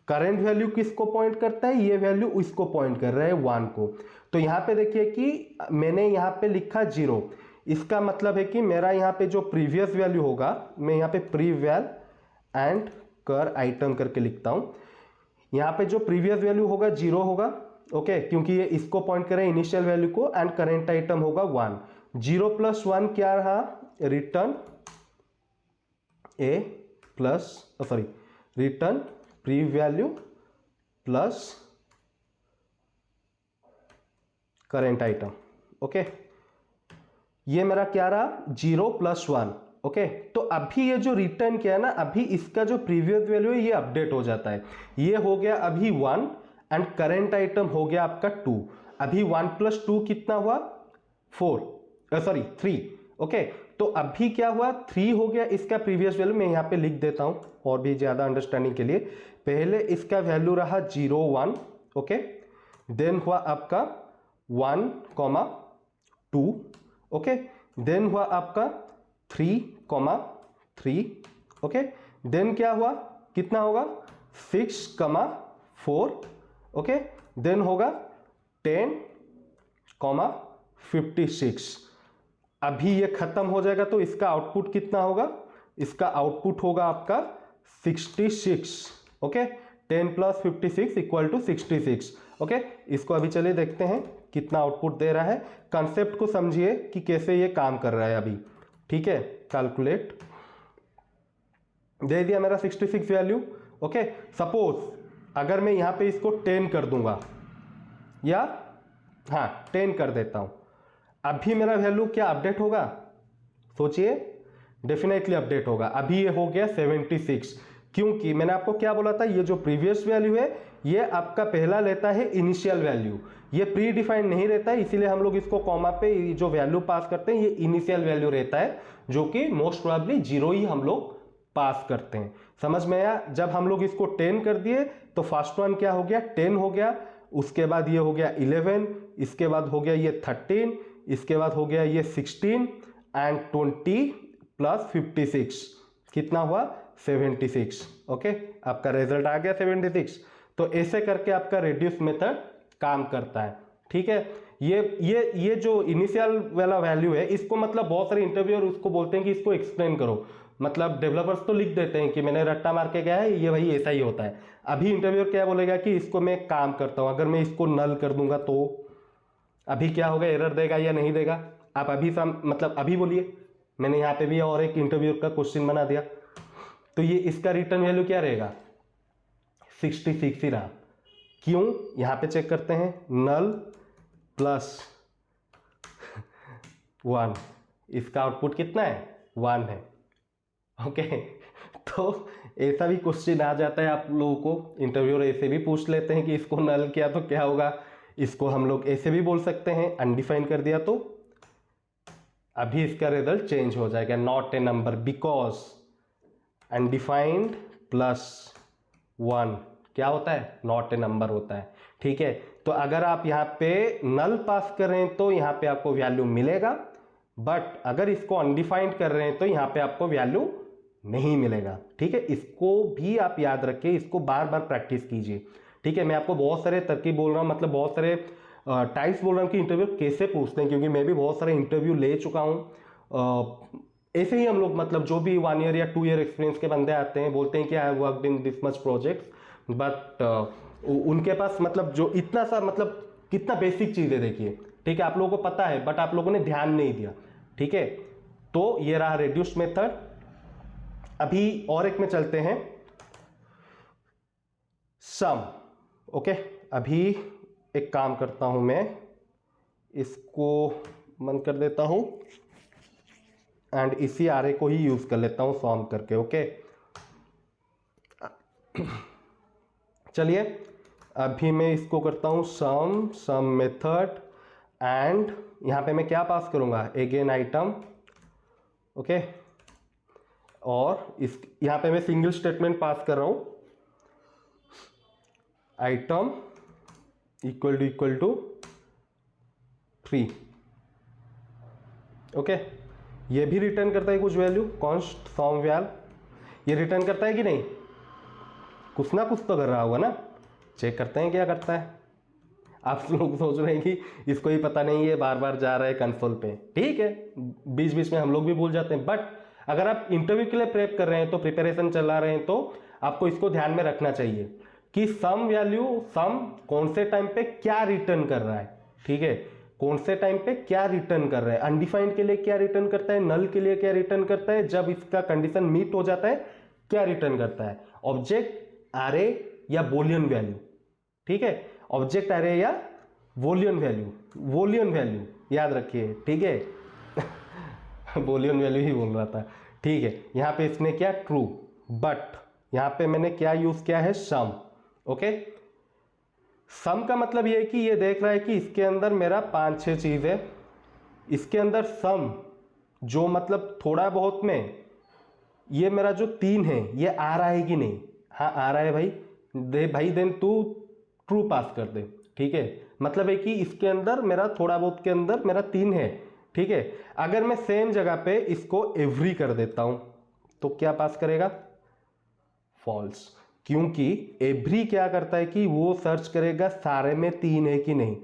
करंट वैल्यू किसको पॉइंट करता है, ये वैल्यू इसको पॉइंट कर रहा है 1 को। तो यहां पे देखिए कि मैंने यहां पे लिखा 0, इसका मतलब है कि मेरा यहां पे जो प्रीवियस वैल्यू होगा, मैं यहां पे प्रीवैल एंड कर आइटम करके लिखता हूं, यहां पे जो प्रीवियस वैल्यू होगा 0 होगा, ओके, क्योंकि ये इसको पॉइंट करे इनिशियल वैल्यू को, एंड करंट आइटम होगा 1। 0 + 1 क्या रहा, return a plus sorry return pre value plus current item. Okay, ये मेरा क्या रहा, 0 + 1। ओके, तो अभी ये जो रिटर्न किया ना, अभी इसका जो प्रीवियस वैल्यू है ये अपडेट हो जाता है, ये हो गया अभी 1 एंड करंट आइटम हो गया आपका 2। अभी 1 + 2 कितना हुआ, 3। ओके, तो अभी क्या हुआ, 3 हो गया इसका प्रीवियस वैल्यू, मैं यहाँ पे लिख देता हूं और भी ज्यादा अंडरस्टैंडिंग के लिए। पहले इसका वैल्यू रहा 0 1, ओके, देन हुआ आपका 1, 2, ओके, देन हुआ आपका 3, 3, ओके, देन क्या हुआ, कितना होगा 6, 4, ओके, देन होगा 10, 56। अभी ये खत्म हो जाएगा तो इसका आउटपुट कितना होगा, इसका आउटपुट होगा आपका 66। ओके, 10 + 56 = 66। ओके, इसको अभी चलिए देखते हैं कितना आउटपुट दे रहा है, कंसेप्ट को समझिए कि कैसे ये काम कर रहा है अभी। ठीक है, कैलकुलेट दे दिया मेरा 66 वैल्यू। ओके, सपोज अगर मैं यहां पे इसको 10 कर दूंगा, या हाँ 10 कर देता हूं, अभी मेरा वैल्यू क्या अपडेट होगा, सोचिए, डेफिनेटली अपडेट होगा। अभी ये हो गया 76, क्योंकि मैंने आपको क्या बोला था, ये जो प्रीवियस वैल्यू है ये आपका पहला लेता है इनिशियल वैल्यू, ये प्री डिफाइंड नहीं रहता है, इसीलिए हम लोग इसको कॉमा पे जो वैल्यू पास करते हैं ये इनिशियल वैल्यू रहता है, जो कि मोस्ट प्रोबेबली 0 ही हम लोग पास करते हैं। समझ में आया, जब हम लोग इसको 10 कर दिए तो फर्स्ट वन क्या हो गया, 10 हो गया, उसके बाद ये हो गया 11, इसके बाद हो गया ये 13, इसके बाद हो गया ये 16 एंड 20 + 56 कितना हुआ, 76। ओके, आपका रिजल्ट आ गया 76। तो ऐसे करके आपका रेड्यूस मेथड काम करता है। ठीक है, ये जो इनिशियल वाला वैल्यू है, इसको मतलब बहुत सारे इंटरव्यूअर उसको बोलते हैं कि इसको एक्सप्लेन करो, मतलब डेवलपर्स तो लिख देते हैं कि मैंने रट्टा मार के गया है, ये भाई ऐसा ही होता है। अभी इंटरव्यूअर क्या बोलेगा कि इसको मैं काम करता हूं, अगर मैं इसको नल कर दूंगा तो अभी क्या होगा, एरर देगा या नहीं देगा, आप अभी मतलब अभी बोलिए। मैंने यहाँ पे भी और एक इंटरव्यू का क्वेश्चन बना दिया, तो ये इसका रिटर्न वैल्यू क्या रहेगा, 66 ही रहा। क्यों, यहां पे चेक करते हैं, नल प्लस 1, इसका आउटपुट कितना है, 1 है। ओके तो ऐसा भी क्वेश्चन आ जाता है आप लोगों को, इंटरव्यूअर ऐसे भी पूछ लेते हैं कि इसको नल किया तो क्या होगा। इसको हम लोग ऐसे भी बोल सकते हैं, अनडिफाइन कर दिया तो अभी इसका रिजल्ट चेंज हो जाएगा, not a number because undefined plus 1 क्या होता है, नॉट ए नंबर होता है। ठीक है, तो अगर आप यहाँ पे नल पास कर रहे हैं तो यहाँ पे आपको वैल्यू मिलेगा, बट अगर इसको अनडिफाइंड कर रहे हैं तो यहाँ पे आपको वैल्यू नहीं मिलेगा। ठीक है, इसको भी आप याद रखिए, इसको बार बार प्रैक्टिस कीजिए। ठीक है, मैं आपको बहुत सारे तरकीब बोल रहा हूँ, मतलब बहुत सारे टाइप्स बोल रहा हूँ कि इंटरव्यू कैसे पूछते हैं, क्योंकि मैं भी बहुत सारे इंटरव्यू ले चुका हूँ। ऐसे ही हम लोग, मतलब जो भी 1 ईयर या 2 ईयर एक्सपीरियंस के बंदे आते हैं, बोलते हैं कि I have worked in this much projects, but उनके पास मतलब जो इतना सा, मतलब कितना बेसिक चीज़ें देखिए। ठीक है, आप लोगों को पता है बट आप लोगों ने ध्यान नहीं दिया। ठीक है, तो ये रहा रिड्यूस्ड मेथड। अभी और एक में चलते हैं, सम। ओके, अभी एक काम करता हूं मैं, इसको बंद कर देता हूं एंड इसी आरे को ही यूज कर लेता हूं सॉल्व करके। ओके चलिए, अभी मैं इसको करता हूं सम मेथड, एंड यहां पे मैं क्या पास करूंगा, अगेन आइटम। ओके, और इस यहां पे मैं सिंगल स्टेटमेंट पास कर रहा हूं, आइटम इक्वल टू 3। ओके, ये भी रिटर्न करता है कुछ वैल्यू, कॉन्स्ट सम वैल, ये रिटर्न करता है कि नहीं, कुछ ना कुछ तो कर रहा होगा ना, चेक करते हैं क्या करता है। आप लोग सोच रहे हैं कि इसको ही पता नहीं है, बार बार जा रहा है कंसोल पे। ठीक है, बीच बीच में हम लोग भी भूल जाते हैं, बट अगर आप इंटरव्यू के लिए प्रेप कर रहे हैं, तो प्रिपरेशन चला रहे हैं, तो आपको इसको ध्यान में रखना चाहिए कि सम वैल्यू, सम कौन से टाइम पे क्या रिटर्न कर रहा है। ठीक है, कौन से टाइम पे क्या रिटर्न कर रहा है, अनडिफाइंड के लिए क्या रिटर्न करता है, नल के लिए क्या रिटर्न करता है, जब इसका कंडीशन मीट हो जाता है क्या रिटर्न करता है, ऑब्जेक्ट, एरे या बूलियन वैल्यू। ठीक है, ऑब्जेक्ट, एरे या बूलियन वैल्यू, बूलियन वैल्यू याद रखिए। ठीक है बूलियन वैल्यू ही बोल रहा था। ठीक है, यहां पे इसने क्या, ट्रू, बट यहां पे मैंने क्या यूज किया है, सम। ओके, सम का मतलब ये है कि ये देख रहा है कि इसके अंदर मेरा 5-6 चीज है, इसके अंदर सम जो मतलब थोड़ा बहुत में, ये मेरा जो 3 है ये आ रहा है कि नहीं, हाँ आ रहा है भाई, दे भाई, देन तू ट्रू पास कर दे। ठीक है, मतलब है कि इसके अंदर मेरा थोड़ा बहुत के अंदर मेरा 3 है। ठीक है, अगर मैं सेम जगह पे इसको एवरी कर देता हूं तो क्या पास करेगा, फॉल्स, क्योंकि एवरी क्या करता है कि वो सर्च करेगा सारे में 3 है कि नहीं,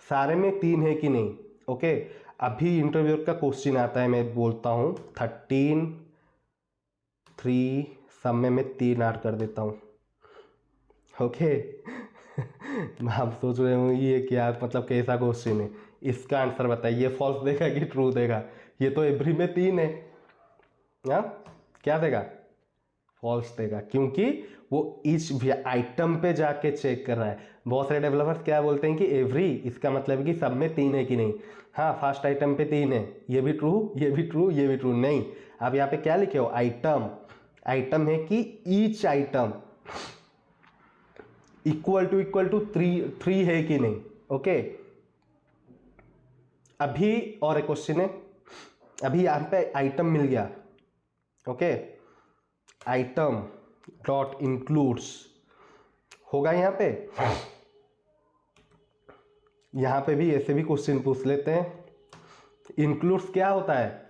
सारे में 3 है कि नहीं। ओके, अभी इंटरव्यूअर का क्वेश्चन आता है, मैं बोलता हूं 13 3 सब में मैं 3 ऐड कर देता हूं। ओके आप सोच रहे हो ये क्या, मतलब कैसा क्वेश्चन है, इसका आंसर बताइए, ये फॉल्स देगा कि ट्रू देगा, ये तो एवरी में 3 है, हाँ क्या देगा, फॉल्स देगा, क्योंकि वो ईच आइटम पे जाके चेक कर रहा है। बहुत सारे डेवलपर्स क्या बोलते हैं कि एवरी, इसका मतलब है कि सब में 3 है कि नहीं, हाँ फर्स्ट आइटम पे 3 है, ये भी ट्रू, ये भी ट्रू, ये भी ट्रू, नहीं। आप यहाँ पे क्या लिखे हो, आइटम, आइटम है कि ईच आइटम इक्वल टू 3 है कि नहीं। ओके, अभी और एक क्वेश्चन है, अभी यहां पे आइटम मिल गया। ओके, आइटम डॉट इंक्लूड्स होगा यहां पे, यहां पे भी ऐसे भी क्वेश्चन पूछ लेते हैं, इंक्लूड्स क्या होता है,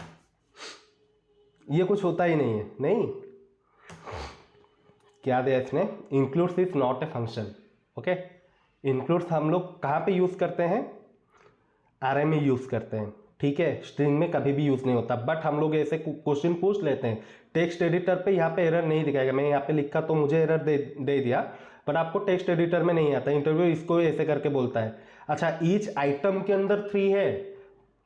ये कुछ होता ही नहीं है, नहीं क्या दिया इसने, includes is not a function. Okay, includes हम लोग कहाँ पे यूज करते हैं, आरए में यूज करते हैं। ठीक है, स्ट्रिंग में कभी भी यूज नहीं होता, बट हम लोग ऐसे क्वेश्चन पूछ लेते हैं। टेक्स्ट एडिटर पे यहाँ पे एरर नहीं दिखाएगा, मैं यहाँ पे लिखा तो मुझे एरर दे दिया, बट आपको टेक्स्ट एडिटर में नहीं आता, इंटरव्यू इसको ऐसे करके बोलता है। अच्छा, ईच आइटम के अंदर 3 है,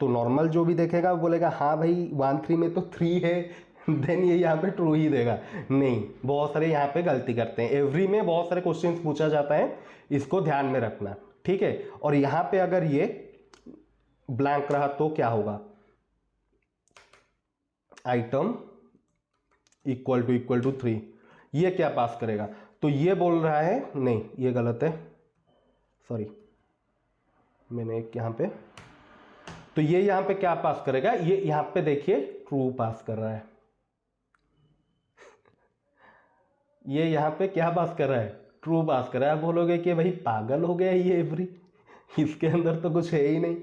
तो नॉर्मल जो भी देखेगा वो बोलेगा हाँ भाई 1 3 में तो 3 है, देन ये यहाँ पे ट्रू ही देगा। नहीं, बहुत सारे यहाँ पे गलती करते हैं। एवरी में बहुत सारे क्वेश्चंस पूछा जाता है, इसको ध्यान में रखना, ठीक है। और यहाँ पे अगर ये ब्लैंक रहा तो क्या होगा, आइटम इक्वल टू 3, ये क्या पास करेगा, तो ये बोल रहा है नहीं, ये गलत है, सॉरी मैंने एक यहाँ पे, तो ये यहाँ पे क्या पास करेगा, ये यहाँ पे देखिए ट्रू पास कर रहा है। ये यहाँ पे क्या पास कर रहा है, ट्रू पास कर रहा है। आप बोलोगे कि भाई पागल हो गया ये एवरी, इसके अंदर तो कुछ है ही नहीं,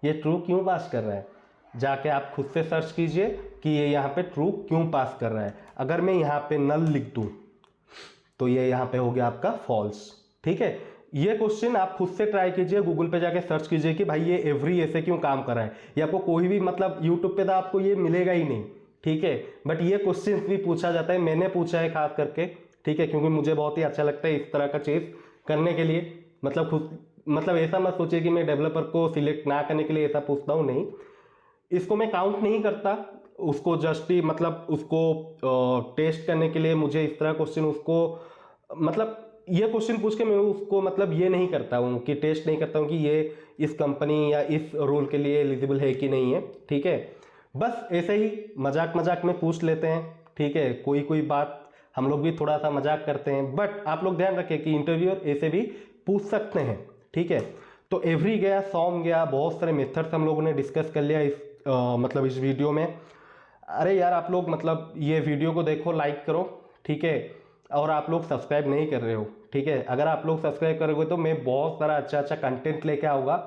ये ट्रू क्यों पास कर रहा है। जाके आप खुद से सर्च कीजिए कि ये यहाँ पे ट्रू क्यों पास कर रहा है। अगर मैं यहाँ पे नल लिख दूँ तो ये यहाँ पे हो गया आपका फॉल्स, ठीक है। ये क्वेश्चन आप खुद से ट्राई कीजिए, गूगल पे जाके सर्च कीजिए कि भाई ये एवरी ऐसे क्यों काम कर रहा है। ये आपको कोई भी मतलब यूट्यूब पे तो आपको ये मिलेगा ही नहीं, ठीक है। बट ये क्वेश्चन भी पूछा जाता है, मैंने पूछा है खास करके, ठीक है, क्योंकि मुझे बहुत ही अच्छा लगता है इस तरह का चीज़ करने के लिए। मतलब खुद मतलब ऐसा मत सोचिए कि मैं डेवलपर को सिलेक्ट ना करने के लिए ऐसा पूछता हूँ, नहीं, इसको मैं काउंट नहीं करता, उसको जस्ट ही मतलब उसको टेस्ट करने के लिए मुझे इस तरह क्वेश्चन उसको मतलब ये क्वेश्चन पूछ के मैं उसको मतलब ये नहीं करता हूँ कि टेस्ट नहीं करता हूँ कि ये इस कंपनी या इस रोल के लिए एलिजिबल है कि नहीं है, ठीक है। बस ऐसे ही मजाक मजाक में पूछ लेते हैं, ठीक है। कोई कोई बात हम लोग भी थोड़ा सा मजाक करते हैं, बट आप लोग ध्यान रखें कि इंटरव्यूअर ऐसे भी पूछ सकते हैं, ठीक है। तो एवरी गया, सॉम गया, बहुत सारे मेथड्स हम लोगों ने डिस्कस कर लिया इस मतलब इस वीडियो में। अरे यार आप लोग मतलब ये वीडियो को देखो, लाइक करो, ठीक है। और आप लोग सब्सक्राइब नहीं कर रहे हो, ठीक है। अगर आप लोग सब्सक्राइब करोगे तो मैं बहुत सारा अच्छा अच्छा कंटेंट लेके आऊँगा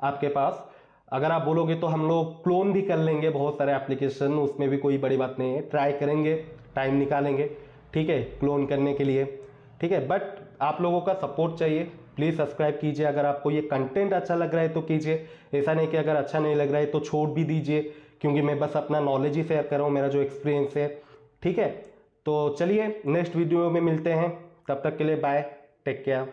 आपके पास। अगर आप बोलोगे तो हम लोग क्लोन भी कर लेंगे बहुत सारे एप्लीकेशन, उसमें भी कोई बड़ी बात नहीं है, ट्राई करेंगे, टाइम निकालेंगे, ठीक है, क्लोन करने के लिए, ठीक है। बट आप लोगों का सपोर्ट चाहिए, प्लीज़ सब्सक्राइब कीजिए। अगर आपको ये कंटेंट अच्छा लग रहा है तो कीजिए, ऐसा नहीं कि अगर अच्छा नहीं लग रहा है तो छोड़ भी दीजिए, क्योंकि मैं बस अपना नॉलेज ही शेयर कर रहा हूँ, मेरा जो एक्सपीरियंस है, ठीक है। तो चलिए नेक्स्ट वीडियो में मिलते हैं, तब तक के लिए बाय, टेक केयर।